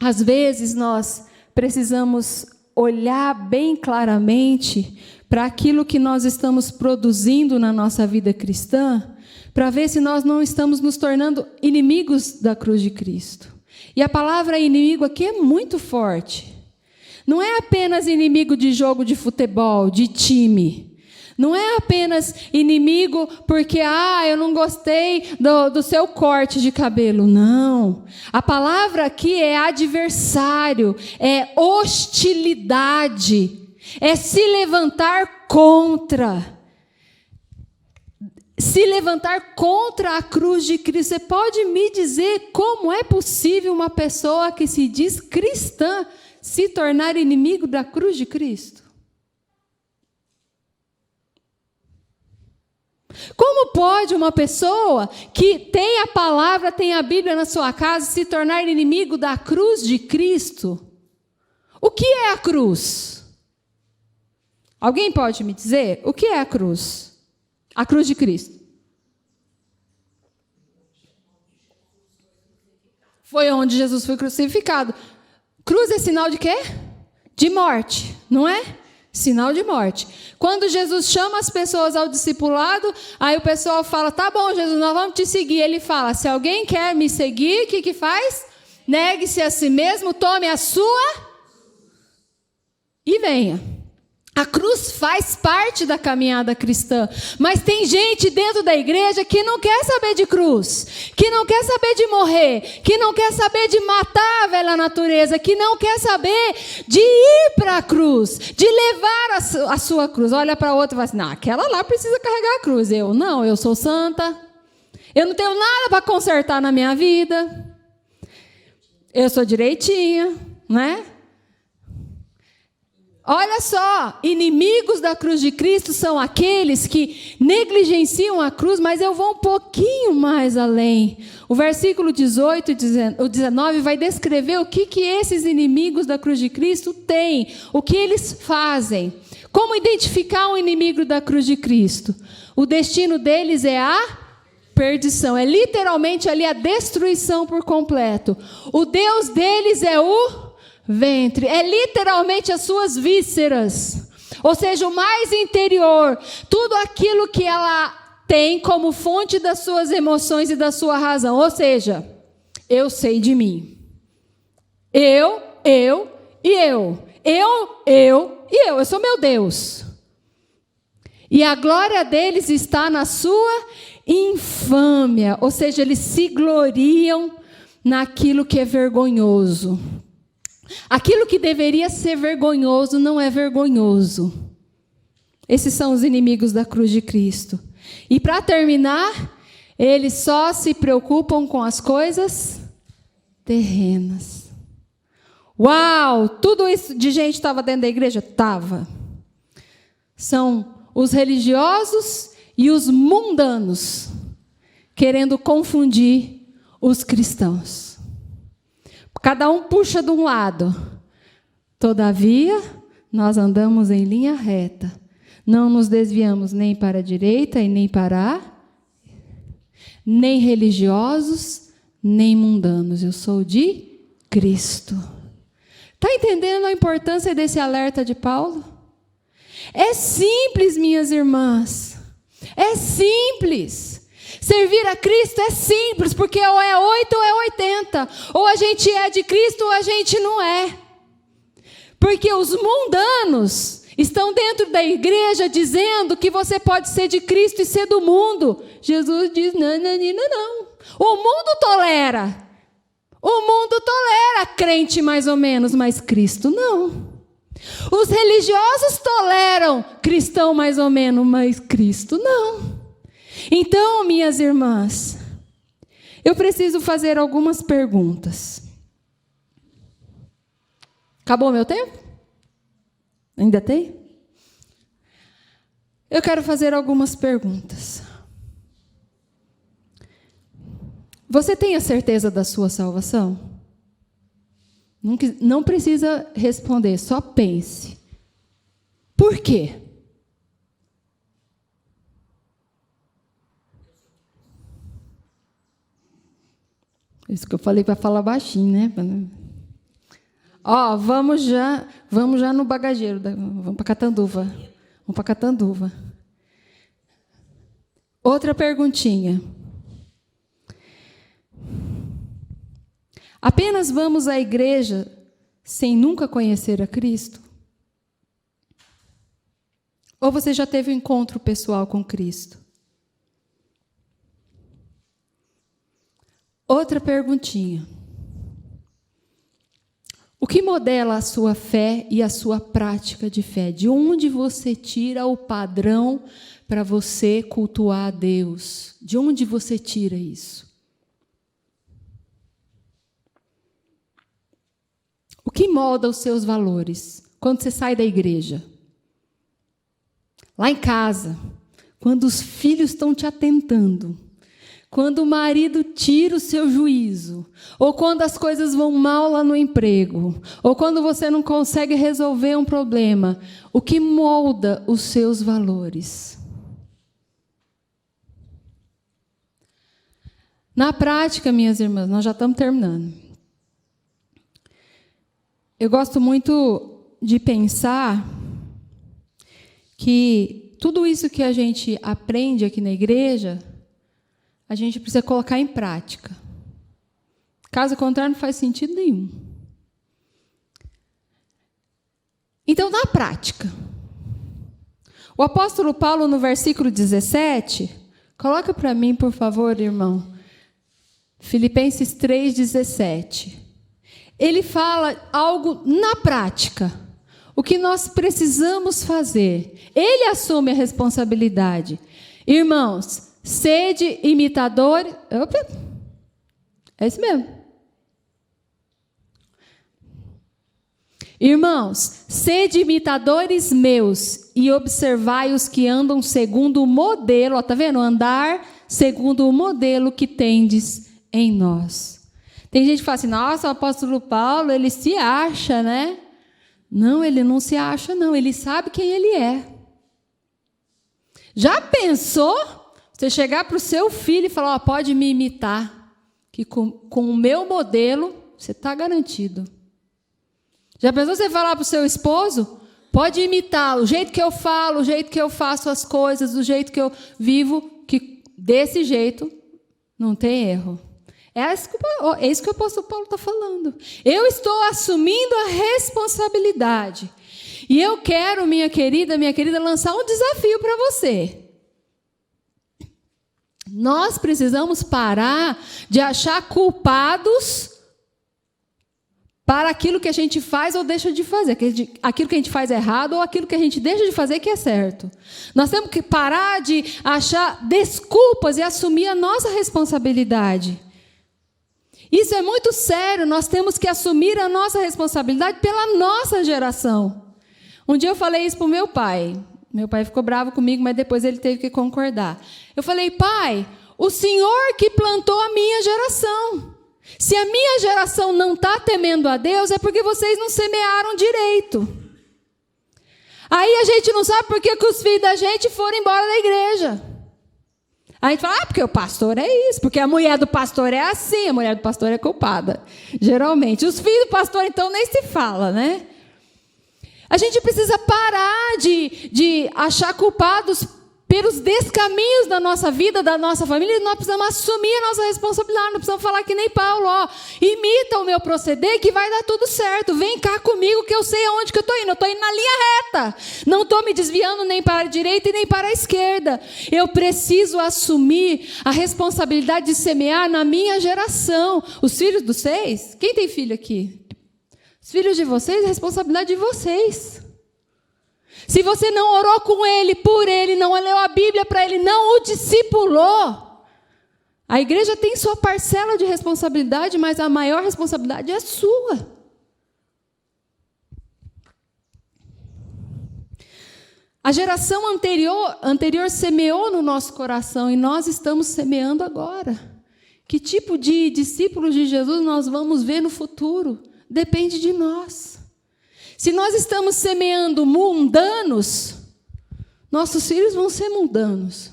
às vezes nós precisamos olhar bem claramente para aquilo que nós estamos produzindo na nossa vida cristã, para ver se nós não estamos nos tornando inimigos da cruz de Cristo. E a palavra inimigo aqui é muito forte. Não é apenas inimigo de jogo de futebol, de time. Não é apenas inimigo porque, eu não gostei do seu corte de cabelo. Não. A palavra aqui é adversário, é hostilidade, é se levantar contra. Se levantar contra a cruz de Cristo. Você pode me dizer como é possível uma pessoa que se diz cristã se tornar inimigo da cruz de Cristo? Como pode uma pessoa que tem a palavra, tem a Bíblia na sua casa, se tornar inimigo da cruz de Cristo? O que é a cruz? Alguém pode me dizer? O que é a cruz? A cruz de Cristo. Foi onde Jesus foi crucificado. Cruz é sinal de quê? De morte, não é? Sinal de morte. Quando Jesus chama as pessoas ao discipulado, aí o pessoal fala, tá bom, Jesus, nós vamos te seguir. Ele fala, se alguém quer me seguir, o que faz? Negue-se a si mesmo, tome a sua e venha. A cruz faz parte da caminhada cristã, mas tem gente dentro da igreja que não quer saber de cruz, que não quer saber de morrer, que não quer saber de matar a velha natureza, que não quer saber de ir para a cruz, de levar a sua cruz. Olha para outra e fala assim, não, aquela lá precisa carregar a cruz. Eu sou santa, eu não tenho nada para consertar na minha vida, eu sou direitinha, né? Olha só, inimigos da cruz de Cristo são aqueles que negligenciam a cruz, mas eu vou um pouquinho mais além. O versículo 18 e 19 vai descrever o que esses inimigos da cruz de Cristo têm, o que eles fazem. Como identificar um inimigo da cruz de Cristo? O destino deles é a perdição, é literalmente ali a destruição por completo. O Deus deles é o ventre, é literalmente as suas vísceras, ou seja, o mais interior, tudo aquilo que ela tem como fonte das suas emoções e da sua razão, ou seja, eu sei de mim, eu sou meu Deus, e a glória deles está na sua infâmia, ou seja, eles se gloriam naquilo que é vergonhoso. Aquilo que deveria ser vergonhoso não é vergonhoso. Esses são os inimigos da cruz de Cristo. E para terminar, eles só se preocupam com as coisas terrenas. Uau! Tudo isso de gente estava dentro da igreja? Estava. São os religiosos e os mundanos querendo confundir os cristãos. Cada um puxa de um lado. Todavia, nós andamos em linha reta. Não nos desviamos nem para a direita e nem para a... nem religiosos, nem mundanos. Eu sou de Cristo. Está entendendo a importância desse alerta de Paulo? É simples, minhas irmãs. É simples. Servir a Cristo é simples, porque ou é 8 ou é 80. Ou a gente é de Cristo ou a gente não é. Porque os mundanos estão dentro da igreja dizendo que você pode ser de Cristo e ser do mundo. Jesus diz, não. O mundo tolera. O mundo tolera crente mais ou menos, mas Cristo não. Os religiosos toleram cristão mais ou menos, mas Cristo não. Então, minhas irmãs, eu preciso fazer algumas perguntas. Acabou meu tempo? Ainda tem? Eu quero fazer algumas perguntas. Você tem a certeza da sua salvação? Não precisa responder, só pense. Por quê? Isso que eu falei para falar baixinho, né? Ó, vamos já no bagageiro, vamos para Catanduva. Vamos para Catanduva. Outra perguntinha. Apenas vamos à igreja sem nunca conhecer a Cristo? Ou você já teve um encontro pessoal com Cristo? Outra perguntinha. O que modela a sua fé e a sua prática de fé? De onde você tira o padrão para você cultuar a Deus? De onde você tira isso? O que molda os seus valores quando você sai da igreja? Lá em casa, quando os filhos estão te atentando, quando o marido tira o seu juízo, ou quando as coisas vão mal lá no emprego, ou quando você não consegue resolver um problema, o que molda os seus valores? Na prática, minhas irmãs, nós já estamos terminando. Eu gosto muito de pensar que tudo isso que a gente aprende aqui na igreja, a gente precisa colocar em prática. Caso contrário, não faz sentido nenhum. Então, na prática, o apóstolo Paulo, no versículo 17, coloca para mim, por favor, irmão, Filipenses 3,17. Ele fala algo na prática, o que nós precisamos fazer. Ele assume a responsabilidade. Irmãos, sede imitadores. Opa, é isso mesmo. Irmãos, sede imitadores meus e observai os que andam segundo o modelo. Ó, tá vendo? Andar segundo o modelo que tendes em nós. Tem gente que fala assim, nossa, o apóstolo Paulo, ele se acha, né? Não, ele não se acha, não. Ele sabe quem ele é. Já pensou? Você chegar para o seu filho e falar, pode me imitar, que com o meu modelo, você está garantido. Já pensou você falar para o seu esposo? Pode imitar o jeito que eu falo, o jeito que eu faço as coisas, o jeito que eu vivo, que desse jeito não tem erro. É isso que o apóstolo Paulo está falando. Eu estou assumindo a responsabilidade. E eu quero, minha querida, lançar um desafio para você. Nós precisamos parar de achar culpados para aquilo que a gente faz ou deixa de fazer. Aquilo que a gente faz errado ou aquilo que a gente deixa de fazer que é certo. Nós temos que parar de achar desculpas e assumir a nossa responsabilidade. Isso é muito sério, nós temos que assumir a nossa responsabilidade pela nossa geração. Um dia eu falei isso para o meu pai. Meu pai ficou bravo comigo, mas depois ele teve que concordar. Eu falei, pai, o senhor que plantou a minha geração. Se a minha geração não está temendo a Deus, é porque vocês não semearam direito. Aí a gente não sabe por que os filhos da gente foram embora da igreja. A gente fala, porque o pastor é isso, porque a mulher do pastor é assim, a mulher do pastor é culpada, geralmente. Os filhos do pastor, então, nem se fala, né? A gente precisa parar de achar culpados pelos descaminhos da nossa vida, da nossa família, nós precisamos assumir a nossa responsabilidade, nós precisamos falar que nem Paulo, imita o meu proceder que vai dar tudo certo, vem cá comigo que eu sei aonde que eu estou indo na linha reta, não estou me desviando nem para a direita e nem para a esquerda, eu preciso assumir a responsabilidade de semear na minha geração. Os filhos dos seis, quem tem filho aqui? Os filhos de vocês, a responsabilidade de vocês. Se você não orou com ele, por ele, não leu a Bíblia para ele, não o discipulou, a igreja tem sua parcela de responsabilidade, mas a maior responsabilidade é sua. A geração anterior semeou no nosso coração e nós estamos semeando agora. Que tipo de discípulos de Jesus nós vamos ver no futuro? Depende de nós. Se nós estamos semeando mundanos, nossos filhos vão ser mundanos.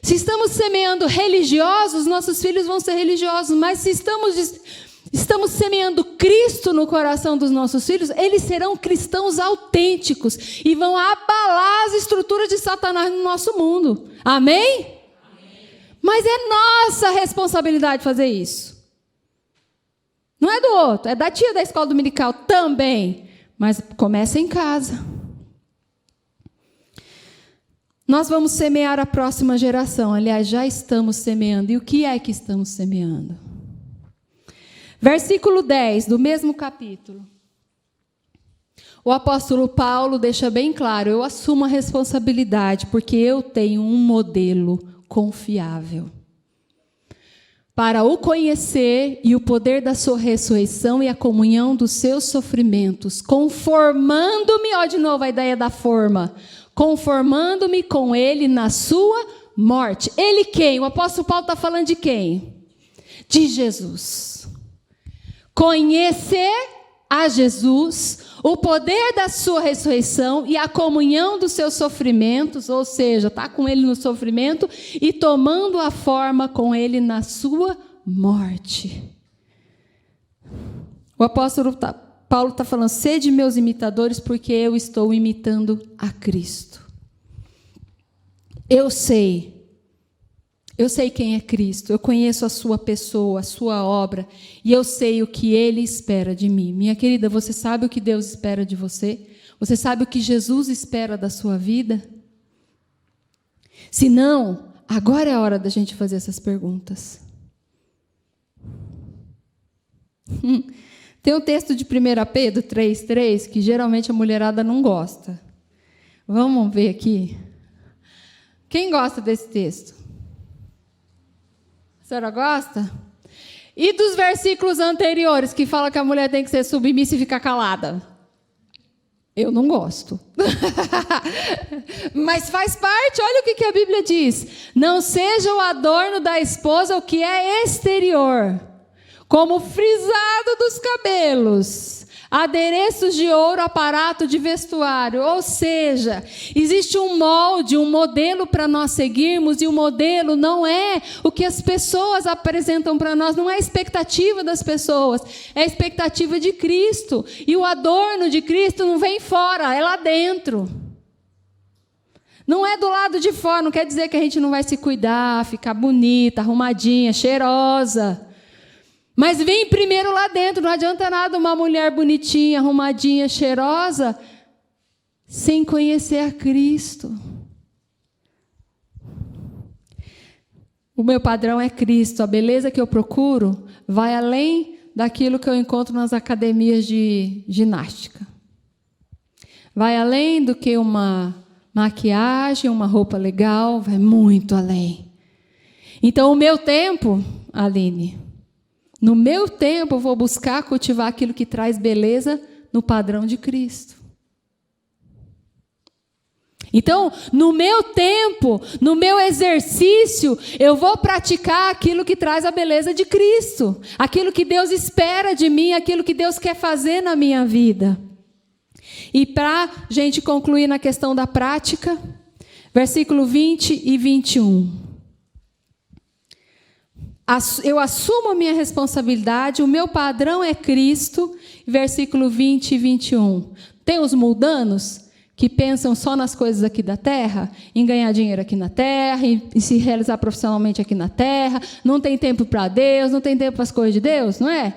Se estamos semeando religiosos, nossos filhos vão ser religiosos. Mas se estamos semeando Cristo no coração dos nossos filhos, eles serão cristãos autênticos e vão abalar as estruturas de Satanás no nosso mundo. Amém? Amém. Mas é nossa responsabilidade fazer isso. Não é do outro, é da tia da escola dominical também. Mas começa em casa. Nós vamos semear a próxima geração. Aliás, já estamos semeando. E o que é que estamos semeando? Versículo 10 do mesmo capítulo. O apóstolo Paulo deixa bem claro, eu assumo a responsabilidade, porque eu tenho um modelo confiável. Para o conhecer e o poder da sua ressurreição e a comunhão dos seus sofrimentos, conformando-me, ó, de novo a ideia da forma, conformando-me com ele na sua morte. Ele quem? O apóstolo Paulo está falando de quem? De Jesus. Conhecer a Jesus, o poder da sua ressurreição e a comunhão dos seus sofrimentos, ou seja, está com ele no sofrimento e tomando a forma com ele na sua morte. O apóstolo Paulo está falando, sede meus imitadores, porque eu estou imitando a Cristo. Eu sei quem é Cristo, eu conheço a sua pessoa, a sua obra, e eu sei o que Ele espera de mim. Minha querida, você sabe o que Deus espera de você? Você sabe o que Jesus espera da sua vida? Se não, agora é a hora da gente fazer essas perguntas. Tem um texto de 1 Pedro 3,3 que geralmente a mulherada não gosta. Vamos ver aqui. Quem gosta desse texto? A senhora gosta? E dos versículos anteriores que fala que a mulher tem que ser submissa e ficar calada? Eu não gosto. Mas faz parte, olha o que a Bíblia diz. Não seja o adorno da esposa o que é exterior, como o frisado dos cabelos, adereços de ouro, aparato de vestuário. Ou seja, existe um molde, um modelo para nós seguirmos, e o modelo não é o que as pessoas apresentam para nós, não é a expectativa das pessoas, é a expectativa de Cristo. E o adorno de Cristo não vem fora, é lá dentro. Não é do lado de fora, não quer dizer que a gente não vai se cuidar, ficar bonita, arrumadinha, cheirosa. Mas vem primeiro lá dentro, não adianta nada uma mulher bonitinha, arrumadinha, cheirosa, sem conhecer a Cristo. O meu padrão é Cristo, a beleza que eu procuro vai além daquilo que eu encontro nas academias de ginástica. Vai além do que uma maquiagem, uma roupa legal, vai muito além. Então o meu tempo, Aline, no meu tempo, eu vou buscar cultivar aquilo que traz beleza no padrão de Cristo. Então, no meu tempo, no meu exercício, eu vou praticar aquilo que traz a beleza de Cristo. Aquilo que Deus espera de mim, aquilo que Deus quer fazer na minha vida. E para a gente concluir na questão da prática, versículo 20 e 21. Eu assumo a minha responsabilidade, o meu padrão é Cristo, versículo 20 e 21. Tem os mundanos que pensam só nas coisas aqui da terra, em ganhar dinheiro aqui na terra, em se realizar profissionalmente aqui na terra, não tem tempo para Deus, não tem tempo para as coisas de Deus, não é?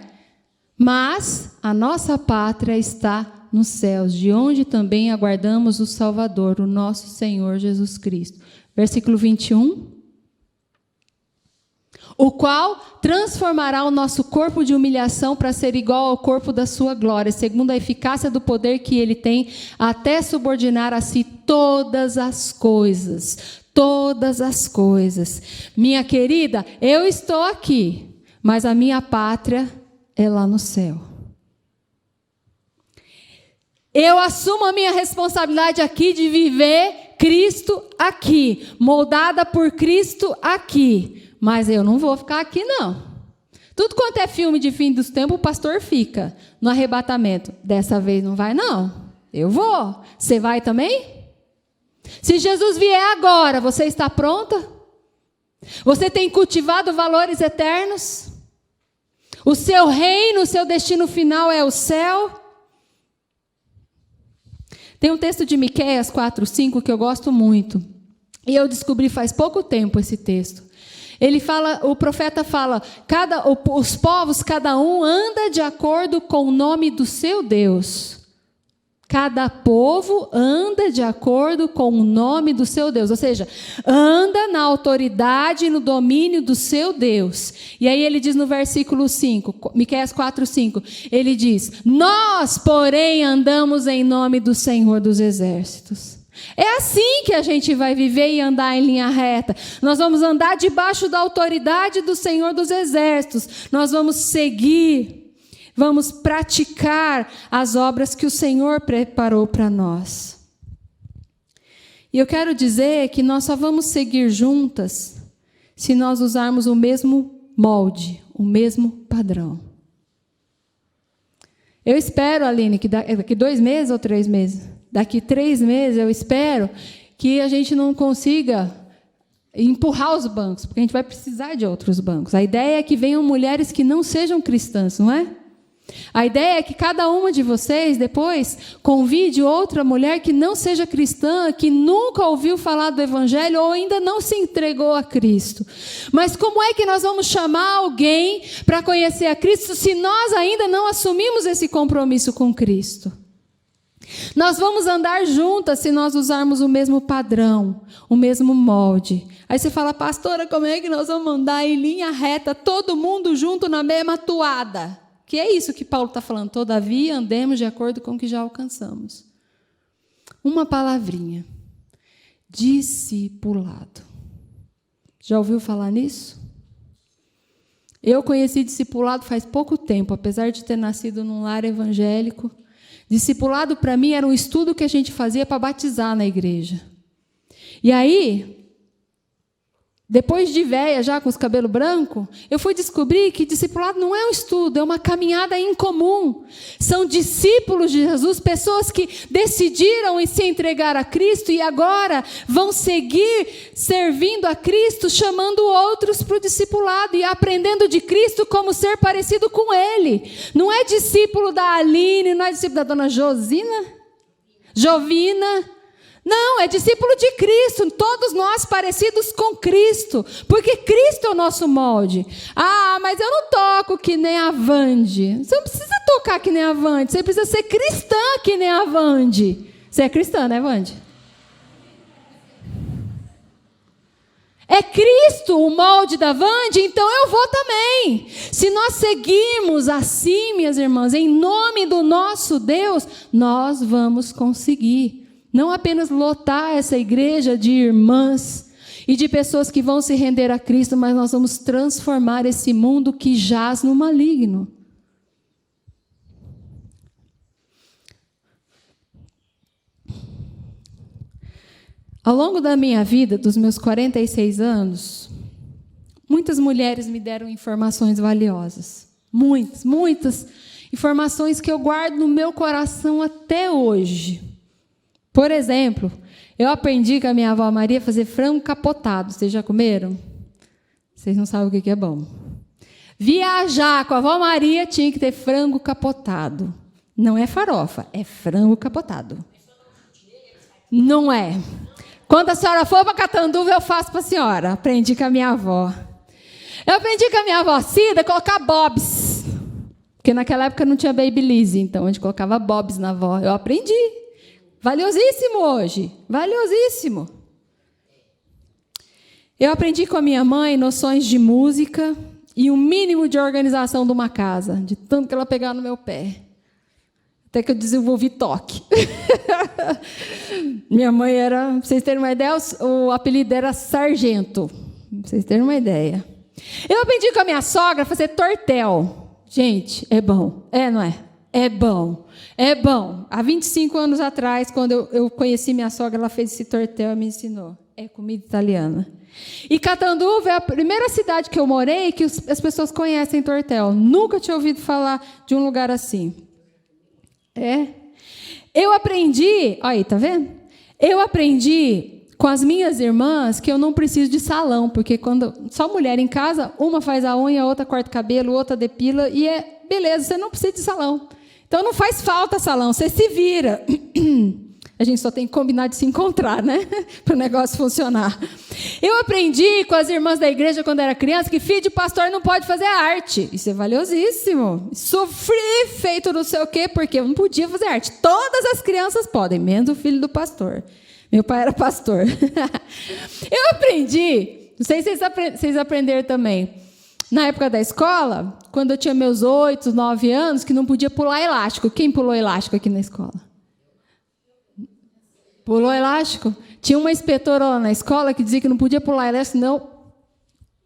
Mas a nossa pátria está nos céus, de onde também aguardamos o Salvador, o nosso Senhor Jesus Cristo. Versículo 21. O qual transformará o nosso corpo de humilhação para ser igual ao corpo da sua glória, segundo a eficácia do poder que ele tem, até subordinar a si todas as coisas. Todas as coisas. Minha querida, eu estou aqui, mas a minha pátria é lá no céu. Eu assumo a minha responsabilidade aqui de viver Cristo aqui, moldada por Cristo aqui. Mas eu não vou ficar aqui, não. Tudo quanto é filme de fim dos tempos, o pastor fica no arrebatamento. Dessa vez não vai, não. Eu vou. Você vai também? Se Jesus vier agora, você está pronta? Você tem cultivado valores eternos? O seu reino, o seu destino final é o céu? Tem um texto de Miqueias 4:5 que eu gosto muito. E eu descobri faz pouco tempo esse texto. Ele fala, o profeta fala, os povos, cada um anda de acordo com o nome do seu Deus. Cada povo anda de acordo com o nome do seu Deus. Ou seja, anda na autoridade e no domínio do seu Deus. E aí ele diz no versículo 5, Miqueias 4:5, ele diz, nós, porém, andamos em nome do Senhor dos Exércitos. É assim que a gente vai viver e andar em linha reta. Nós vamos andar debaixo da autoridade do Senhor dos Exércitos. Nós vamos seguir, vamos praticar as obras que o Senhor preparou para nós. E eu quero dizer que nós só vamos seguir juntas se nós usarmos o mesmo molde, o mesmo padrão. Eu espero, Aline, que daqui 2 meses ou 3 meses? Daqui 3 meses eu espero que a gente não consiga empurrar os bancos, porque a gente vai precisar de outros bancos. A ideia é que venham mulheres que não sejam cristãs, não é? A ideia é que cada uma de vocês, depois, convide outra mulher que não seja cristã, que nunca ouviu falar do Evangelho ou ainda não se entregou a Cristo. Mas como é que nós vamos chamar alguém para conhecer a Cristo se nós ainda não assumimos esse compromisso com Cristo? Nós vamos andar juntas se nós usarmos o mesmo padrão, o mesmo molde. Aí você fala, pastora, como é que nós vamos andar em linha reta, todo mundo junto na mesma toada? Que é isso que Paulo está falando. Todavia, andemos de acordo com o que já alcançamos. Uma palavrinha. Discipulado. Já ouviu falar nisso? Eu conheci discipulado faz pouco tempo, apesar de ter nascido num lar evangélico. Discipulado, para mim, era um estudo que a gente fazia para batizar na igreja. E aí, depois de velha, já com os cabelos brancos, eu fui descobrir que discipulado não é um estudo, é uma caminhada em comum. São discípulos de Jesus, pessoas que decidiram em se entregar a Cristo e agora vão seguir servindo a Cristo, chamando outros para o discipulado e aprendendo de Cristo como ser parecido com Ele. Não é discípulo da Aline, não é discípulo da dona Jovina. Não, é discípulo de Cristo, todos nós parecidos com Cristo, porque Cristo é o nosso molde. Ah, mas eu não toco que nem a Vande. Você não precisa tocar que nem a Vande, você precisa ser cristã que nem a Vande. Você é cristã, né, Vande? É Cristo o molde da Vande, então eu vou também. Se nós seguirmos assim, minhas irmãs, em nome do nosso Deus, nós vamos conseguir. Não apenas lotar essa igreja de irmãs e de pessoas que vão se render a Cristo, mas nós vamos transformar esse mundo que jaz no maligno. Ao longo da minha vida, dos meus 46 anos, muitas mulheres me deram informações valiosas. Muitas informações que eu guardo no meu coração até hoje. Por exemplo, eu aprendi com a minha avó Maria a fazer frango capotado. Vocês já comeram? Vocês não sabem o que é bom. Viajar com a avó Maria tinha que ter frango capotado. Não é farofa, é frango capotado. Não é. Quando a senhora for para Catanduva, eu faço para a senhora. Aprendi com a minha avó. Eu aprendi com a minha avó Cida a colocar bobs. Porque naquela época não tinha Babyliss, então a gente colocava bobs na avó. Eu aprendi. Valiosíssimo hoje, valiosíssimo. Eu aprendi com a minha mãe noções de música e um mínimo de organização de uma casa, de tanto que ela pegava no meu pé. Até que eu desenvolvi toque. Minha mãe era, para vocês terem uma ideia, o apelido era Sargento. Para vocês terem uma ideia. Eu aprendi com a minha sogra a fazer tortel. Gente, é bom. É, não é? É bom. É bom. Há 25 anos atrás, quando eu conheci minha sogra, ela fez esse tortel e me ensinou. É comida italiana. E Catanduva é a primeira cidade que eu morei que as pessoas conhecem tortel. Nunca tinha ouvido falar de um lugar assim. É. Eu aprendi, olha aí, tá vendo? Eu aprendi com as minhas irmãs que eu não preciso de salão, porque quando só mulher em casa, uma faz a unha, a outra corta o cabelo, outra depila, e é beleza, você não precisa de salão. Então não faz falta salão, você se vira. A gente só tem que combinar de se encontrar, né? Para o negócio funcionar. Eu aprendi com as irmãs da igreja quando era criança que filho de pastor não pode fazer arte. Isso é valiosíssimo. Sofri feito não sei o quê, porque eu não podia fazer arte. Todas as crianças podem, menos o filho do pastor. Meu pai era pastor. Eu aprendi, não sei se vocês aprenderam também, na época da escola, quando eu tinha meus 8, 9 anos, que não podia pular elástico. Quem pulou elástico aqui na escola? Pulou elástico? Tinha uma inspetora lá na escola que dizia que não podia pular elástico, senão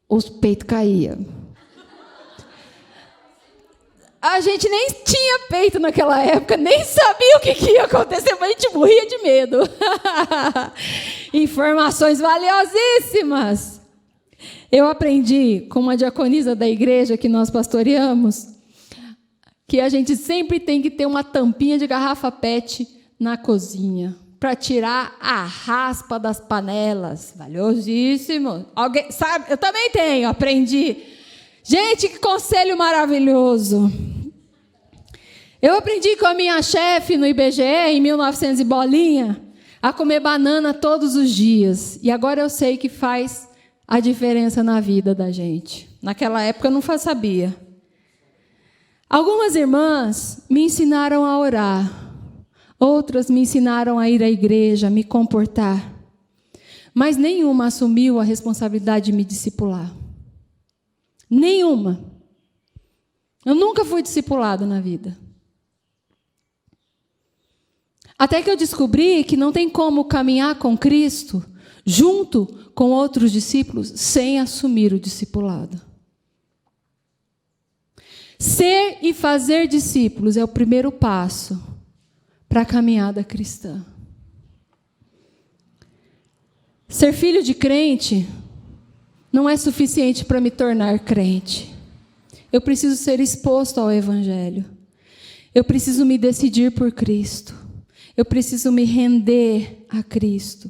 os peitos caíam. A gente nem tinha peito naquela época, nem sabia o que ia acontecer, mas a gente morria de medo. Informações valiosíssimas. Eu aprendi com uma diaconisa da igreja que nós pastoreamos que a gente sempre tem que ter uma tampinha de garrafa PET na cozinha para tirar a raspa das panelas. Valiosíssimo. Alguém sabe? Eu também tenho, aprendi. Gente, que conselho maravilhoso. Eu aprendi com a minha chefe no IBGE, em 1900 e bolinha, a comer banana todos os dias. E agora eu sei que faz a diferença na vida da gente. Naquela época eu não sabia. Algumas irmãs me ensinaram a orar. Outras me ensinaram a ir à igreja, a me comportar. Mas nenhuma assumiu a responsabilidade de me discipular. Nenhuma. Eu nunca fui discipulada na vida. Até que eu descobri que não tem como caminhar com Cristo junto com outros discípulos sem assumir o discipulado. Ser e fazer discípulos é o primeiro passo para a caminhada cristã. Ser filho de crente não é suficiente para me tornar crente. Eu preciso ser exposto ao Evangelho. Eu preciso me decidir por Cristo. Eu preciso me render a Cristo.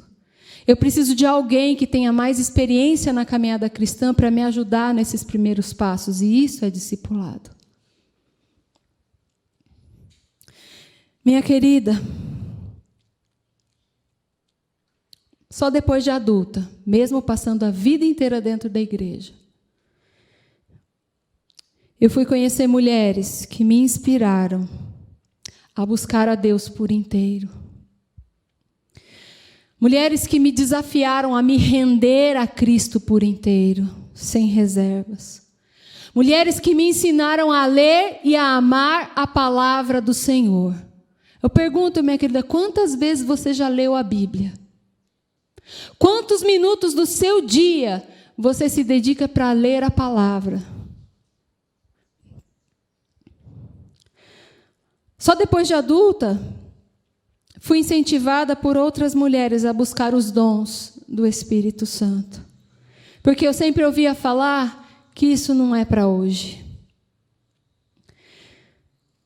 Eu preciso de alguém que tenha mais experiência na caminhada cristã para me ajudar nesses primeiros passos. E isso é discipulado. Minha querida, só depois de adulta, mesmo passando a vida inteira dentro da igreja, eu fui conhecer mulheres que me inspiraram a buscar a Deus por inteiro. Mulheres que me desafiaram a me render a Cristo por inteiro, sem reservas. Mulheres que me ensinaram a ler e a amar a palavra do Senhor. Eu pergunto, minha querida, quantas vezes você já leu a Bíblia? Quantos minutos do seu dia você se dedica para ler a palavra? Só depois de adulta, fui incentivada por outras mulheres a buscar os dons do Espírito Santo. Porque eu sempre ouvia falar que isso não é para hoje.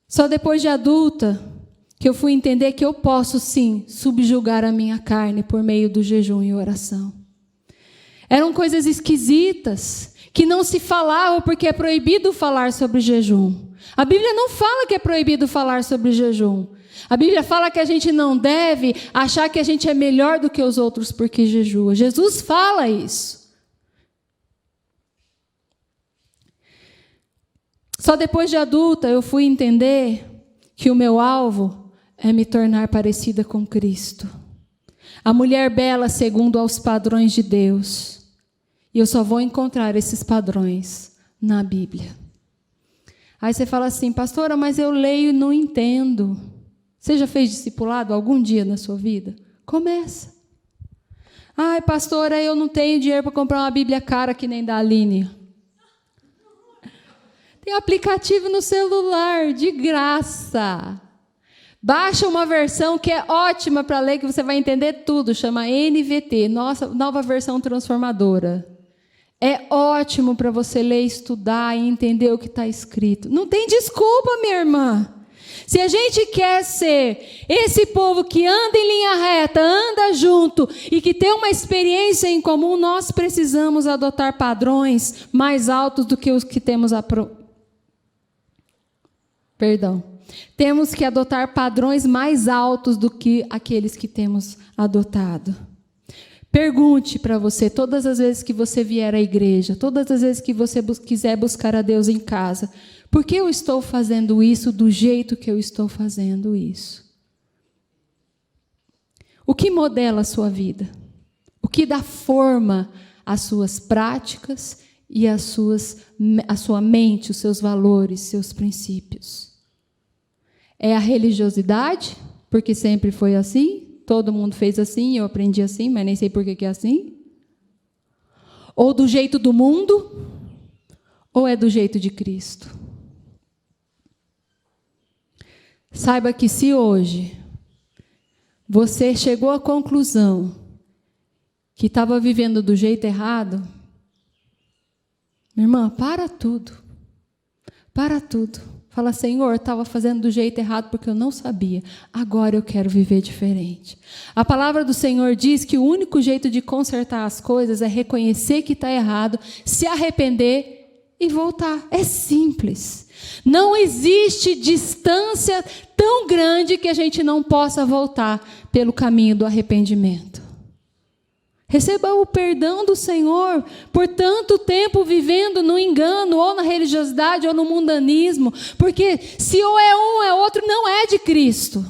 Só depois de adulta que eu fui entender que eu posso, sim, subjugar a minha carne por meio do jejum e oração. Eram coisas esquisitas, que não se falavam porque é proibido falar sobre jejum. A Bíblia não fala que é proibido falar sobre jejum. A Bíblia fala que a gente não deve achar que a gente é melhor do que os outros porque jejua. Jesus fala isso. Só depois de adulta eu fui entender que o meu alvo é me tornar parecida com Cristo. A mulher bela segundo aos padrões de Deus. E eu só vou encontrar esses padrões na Bíblia. Aí você fala assim, pastora, mas eu leio e não entendo. Você já fez discipulado algum dia na sua vida? Começa. Ai, pastora, eu não tenho dinheiro para comprar uma Bíblia cara que nem da Aline. Tem aplicativo no celular, de graça. Baixa uma versão que é ótima para ler, que você vai entender tudo. Chama NVT, nova versão transformadora. É ótimo para você ler, estudar e entender o que está escrito. Não tem desculpa, minha irmã. Se a gente quer ser esse povo que anda em linha reta, anda junto e que tem uma experiência em comum, nós precisamos adotar padrões mais altos do que os que temos Temos que adotar padrões mais altos do que aqueles que temos adotado. Pergunte para você, todas as vezes que você vier à igreja, todas as vezes que você quiser buscar a Deus em casa, por que eu estou fazendo isso do jeito que eu estou fazendo isso? O que modela a sua vida? O que dá forma às suas práticas e à sua mente, os seus valores, seus princípios? É a religiosidade, porque sempre foi assim? Todo mundo fez assim, eu aprendi assim, mas nem sei por que é assim? Ou do jeito do mundo, ou é do jeito de Cristo? Saiba que se hoje você chegou à conclusão que estava vivendo do jeito errado, minha irmã, para tudo. Para tudo. Fala, Senhor, estava fazendo do jeito errado porque eu não sabia. Agora eu quero viver diferente. A palavra do Senhor diz que o único jeito de consertar as coisas é reconhecer que está errado, se arrepender e voltar. É simples. Não existe distância tão grande que a gente não possa voltar pelo caminho do arrependimento. Receba o perdão do Senhor por tanto tempo vivendo no engano, ou na religiosidade, ou no mundanismo, porque se ou é um ou é outro, não é de Cristo.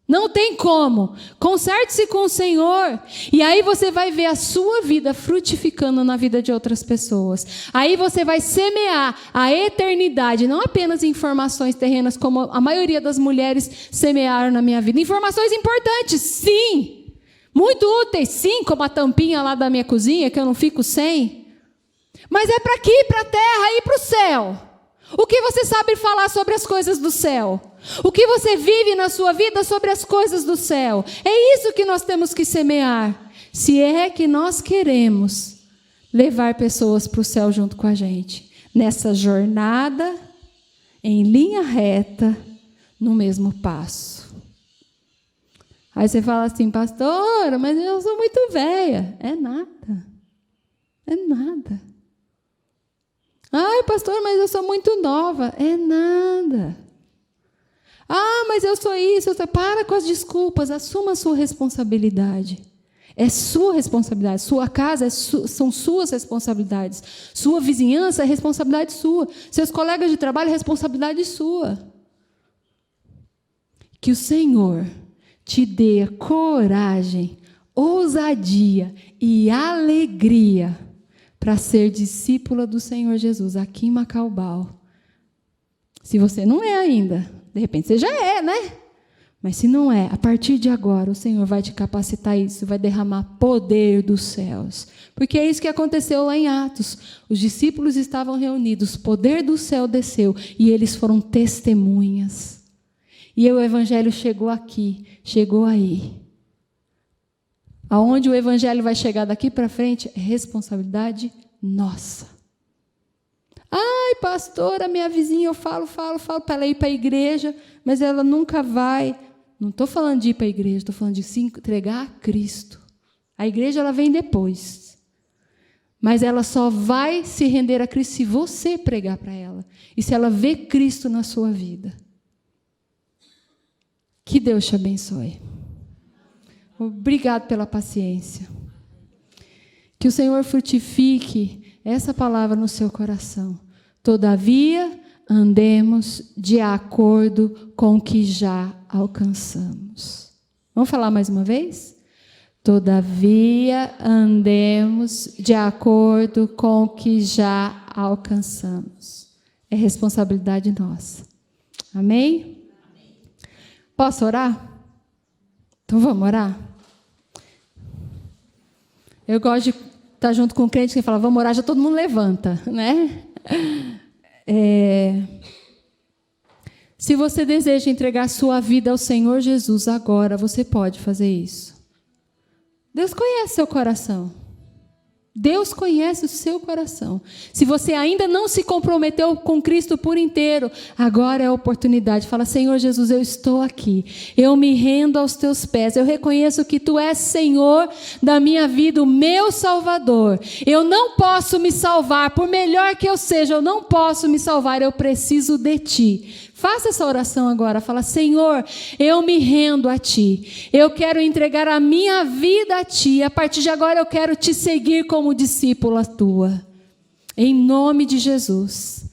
Não tem como. Conserte-se com o Senhor, e aí você vai ver a sua vida frutificando na vida de outras pessoas. Aí você vai semear a eternidade, não apenas informações terrenas, como a maioria das mulheres semearam na minha vida. Informações importantes, sim. Muito úteis, sim, como a tampinha lá da minha cozinha, que eu não fico sem. Mas é para aqui, para a terra e para o céu. O que você sabe falar sobre as coisas do céu? O que você vive na sua vida sobre as coisas do céu? É isso que nós temos que semear. Se é que nós queremos levar pessoas para o céu junto com a gente. Nessa jornada, em linha reta, no mesmo passo. Aí você fala assim, pastora, mas eu sou muito velha. É nada. É nada. Ai, pastor, mas eu sou muito nova. É nada. Ah, mas eu sou isso. Para com as desculpas. Assuma a sua responsabilidade. É sua responsabilidade. Sua casa são suas responsabilidades. Sua vizinhança é responsabilidade sua. Seus colegas de trabalho é responsabilidade sua. Que o Senhor te dê coragem, ousadia e alegria para ser discípula do Senhor Jesus aqui em Macaubal. Se você não é ainda, de repente você já é, né? Mas se não é, a partir de agora o Senhor vai te capacitar a isso, vai derramar poder dos céus. Porque é isso que aconteceu lá em Atos. Os discípulos estavam reunidos, o poder do céu desceu e eles foram testemunhas. E o evangelho chegou aqui, chegou aí. Aonde o evangelho vai chegar daqui para frente é responsabilidade nossa. Ai, pastora, minha vizinha, eu falo para ela ir para a igreja, mas ela nunca vai. Não estou falando de ir para a igreja, estou falando de se entregar a Cristo. A igreja ela vem depois. Mas ela só vai se render a Cristo se você pregar para ela. E se ela vê Cristo na sua vida. Que Deus te abençoe. Obrigado pela paciência. Que o Senhor frutifique essa palavra no seu coração. Todavia, andemos de acordo com o que já alcançamos. Vamos falar mais uma vez? Todavia, andemos de acordo com o que já alcançamos. É responsabilidade nossa. Amém? Posso orar? Então vamos orar? Eu gosto de estar junto com o crente que fala, vamos orar, já todo mundo levanta, né? Se você deseja entregar sua vida ao Senhor Jesus agora, você pode fazer isso. Deus conhece seu coração. Deus conhece o seu coração. Se você ainda não se comprometeu com Cristo por inteiro, agora é a oportunidade. Fala, Senhor Jesus, eu estou aqui. Eu me rendo aos teus pés. Eu reconheço que tu és Senhor da minha vida, o meu Salvador. Eu não posso me salvar, por melhor que eu seja, eu não posso me salvar. Eu preciso de ti. Faça essa oração agora. Fala, Senhor, eu me rendo a ti. Eu quero entregar a minha vida a ti. A partir de agora eu quero te seguir como discípula tua. Em nome de Jesus.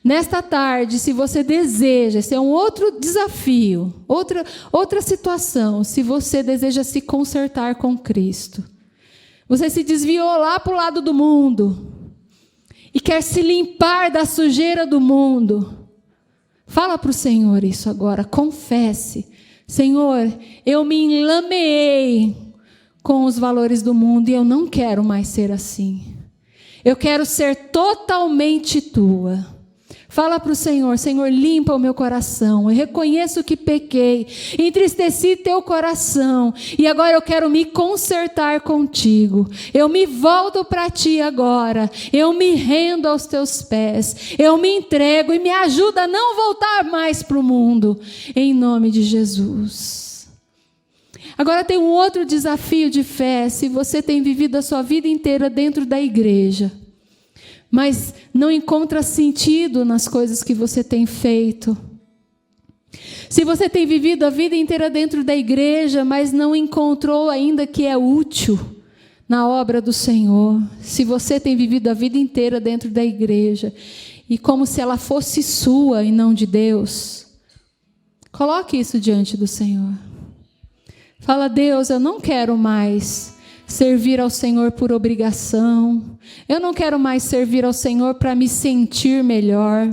Nesta tarde, se você deseja, esse é um outro desafio, outra situação, se você deseja se consertar com Cristo. Você se desviou lá para o lado do mundo e quer se limpar da sujeira do mundo. Fala para o Senhor isso agora, confesse. Senhor, eu me enlameei com os valores do mundo e eu não quero mais ser assim. Eu quero ser totalmente tua. Fala para o Senhor: Senhor, limpa o meu coração. Eu reconheço que pequei, entristeci teu coração, e agora eu quero me consertar contigo. Eu me volto para ti agora. Eu me rendo aos teus pés. Eu me entrego e me ajuda a não voltar mais para o mundo. Em nome de Jesus. Agora tem um outro desafio de fé. Se você tem vivido a sua vida inteira dentro da igreja, mas não encontra sentido nas coisas que você tem feito. Se você tem vivido a vida inteira dentro da igreja, mas não encontrou ainda que é útil na obra do Senhor. Se você tem vivido a vida inteira dentro da igreja, e como se ela fosse sua e não de Deus, coloque isso diante do Senhor. Fala: Deus, eu não quero mais servir ao Senhor por obrigação. Eu não quero mais servir ao Senhor para me sentir melhor.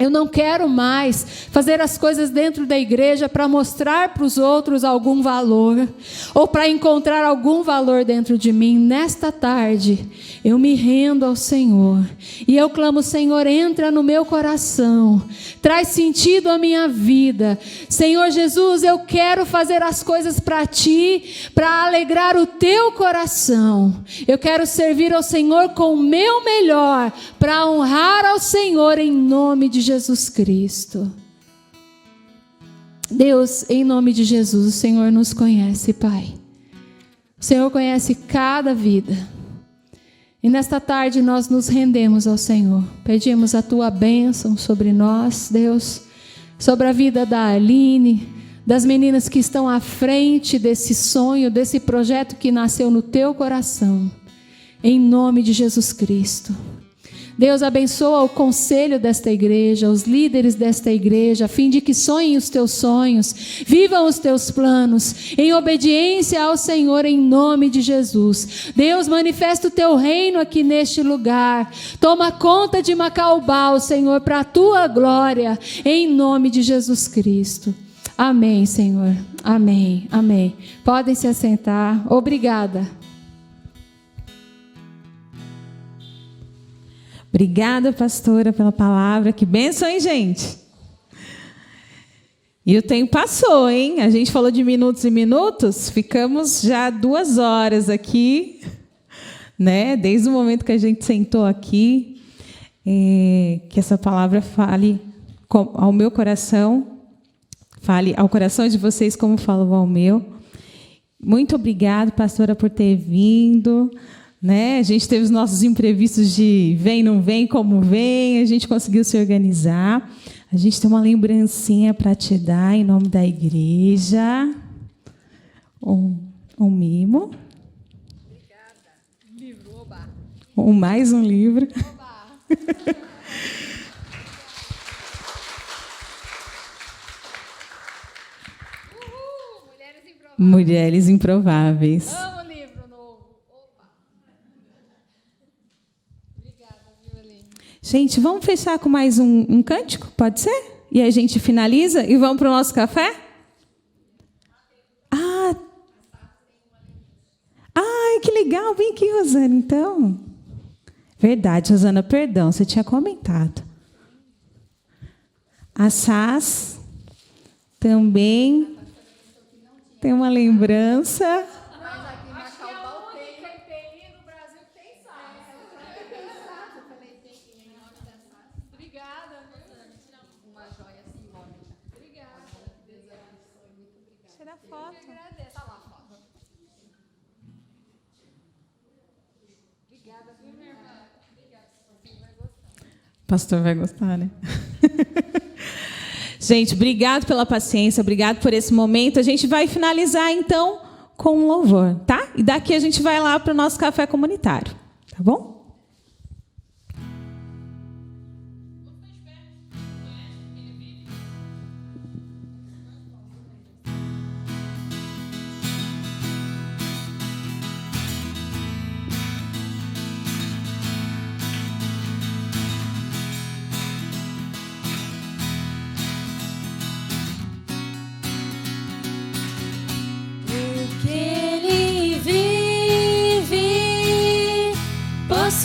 Eu não quero mais fazer as coisas dentro da igreja para mostrar para os outros algum valor, ou para encontrar algum valor dentro de mim. Nesta tarde, eu me rendo ao Senhor, e eu clamo: Senhor, entra no meu coração, traz sentido à minha vida. Senhor Jesus, eu quero fazer as coisas para Ti, para alegrar o Teu coração. Eu quero servir ao Senhor com o meu melhor, para honrar ao Senhor em nome de Jesus Cristo. Deus, em nome de Jesus, o Senhor nos conhece, Pai. O Senhor conhece cada vida. E nesta tarde nós nos rendemos ao Senhor. Pedimos a Tua bênção sobre nós, Deus, sobre a vida da Aline, das meninas que estão à frente desse sonho, desse projeto que nasceu no Teu coração. Em nome de Jesus Cristo. Deus, abençoa o conselho desta igreja, os líderes desta igreja, a fim de que sonhem os teus sonhos, vivam os teus planos, em obediência ao Senhor, em nome de Jesus. Deus, manifesta o teu reino aqui neste lugar. Toma conta de Macaubal, Senhor, para a tua glória, em nome de Jesus Cristo. Amém, Senhor. Amém, amém. Podem se assentar. Obrigada. Obrigada, pastora, pela palavra. Que bênção, hein, gente? E o tempo passou, hein? A gente falou de minutos e minutos. Ficamos já 2 horas aqui, né? Desde o momento que a gente sentou aqui. Que essa palavra fale ao meu coração, fale ao coração de vocês como falou ao meu. Muito obrigada, pastora, por ter vindo. Né? A gente teve os nossos imprevistos de vem, não vem, como vem. A gente conseguiu se organizar. A gente tem uma lembrancinha para te dar em nome da igreja. Um mimo. Obrigada. Livro, oba. Mais um livro. Oba. Mulheres Improváveis. Amo o livro novo. Opa. Obrigada, viu, Aline? Gente, vamos fechar com mais um cântico? Pode ser? E a gente finaliza e vamos para o nosso café? Ai, que legal. Vem aqui, Rosana, então. Verdade, Rosana, perdão, você tinha comentado. A Sás também tem uma lembrança. Acho que é a única EPI no Brasil que tem sal. Obrigada. Uma joia simbólica. Obrigada. Deus abençoe. Muito obrigada. Tira a foto. Eu agradeço. Tá lá a foto. Obrigada, viu, minha irmã? Obrigada. Você vai gostar. Pastor vai gostar, né? Gente, obrigado pela paciência, obrigado por esse momento. A gente vai finalizar, então, com um louvor, tá? E daqui a gente vai lá para o nosso café comunitário, tá bom? Que Ele vive, posso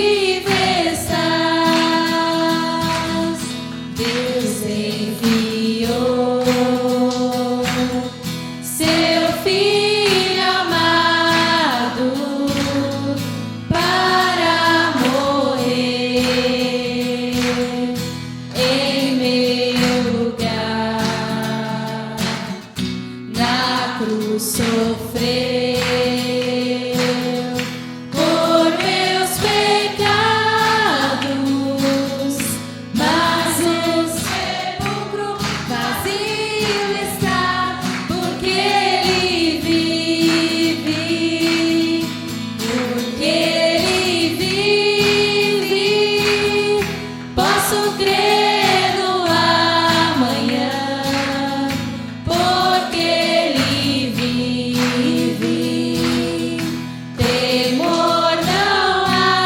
vivo estás. Deus enviou seu Filho amado para morrer em meu lugar. Na cruz sofreu por meus pecados, mas o sepulcro vazio está, porque Ele vive, porque Ele vive. Posso crer no amanhã, porque Ele vive. Temor não há,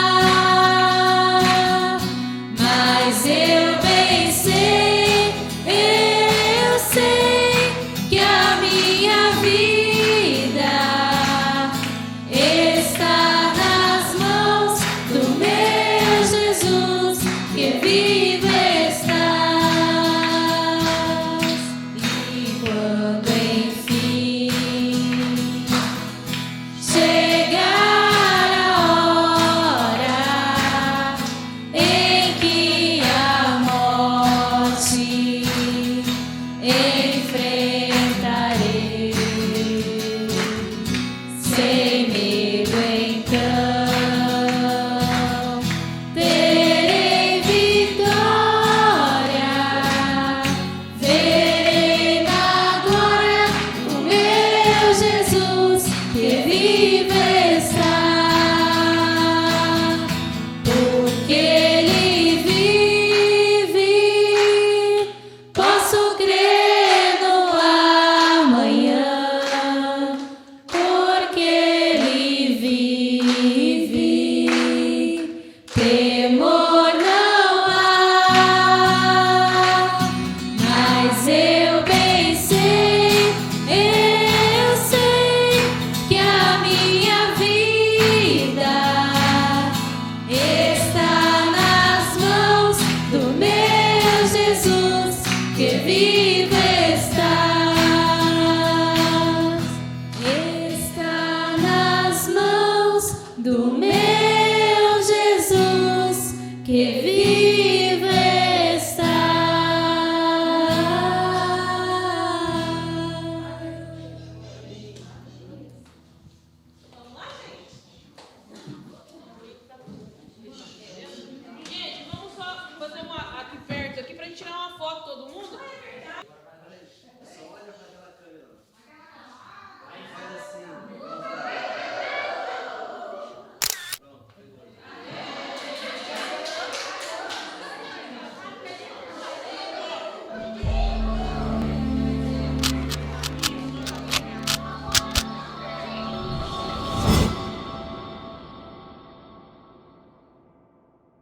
mas eu bem sei, eu sei que a minha vida está nas mãos do meu Jesus, que vivo estás. E quando enfim chegar a hora em que a morte enfrentarei, sem medo então terei vitória, verei na glória o meu Jesus, que vivo está, porque Ele vive. Posso crer no amanhã, porque Ele vive. Temor não há, mas eu bem sei, eu sei que a minha vida está nas mãos do meu Jesus, que vivo estás. Está nas mãos do meu Jesus, que vivo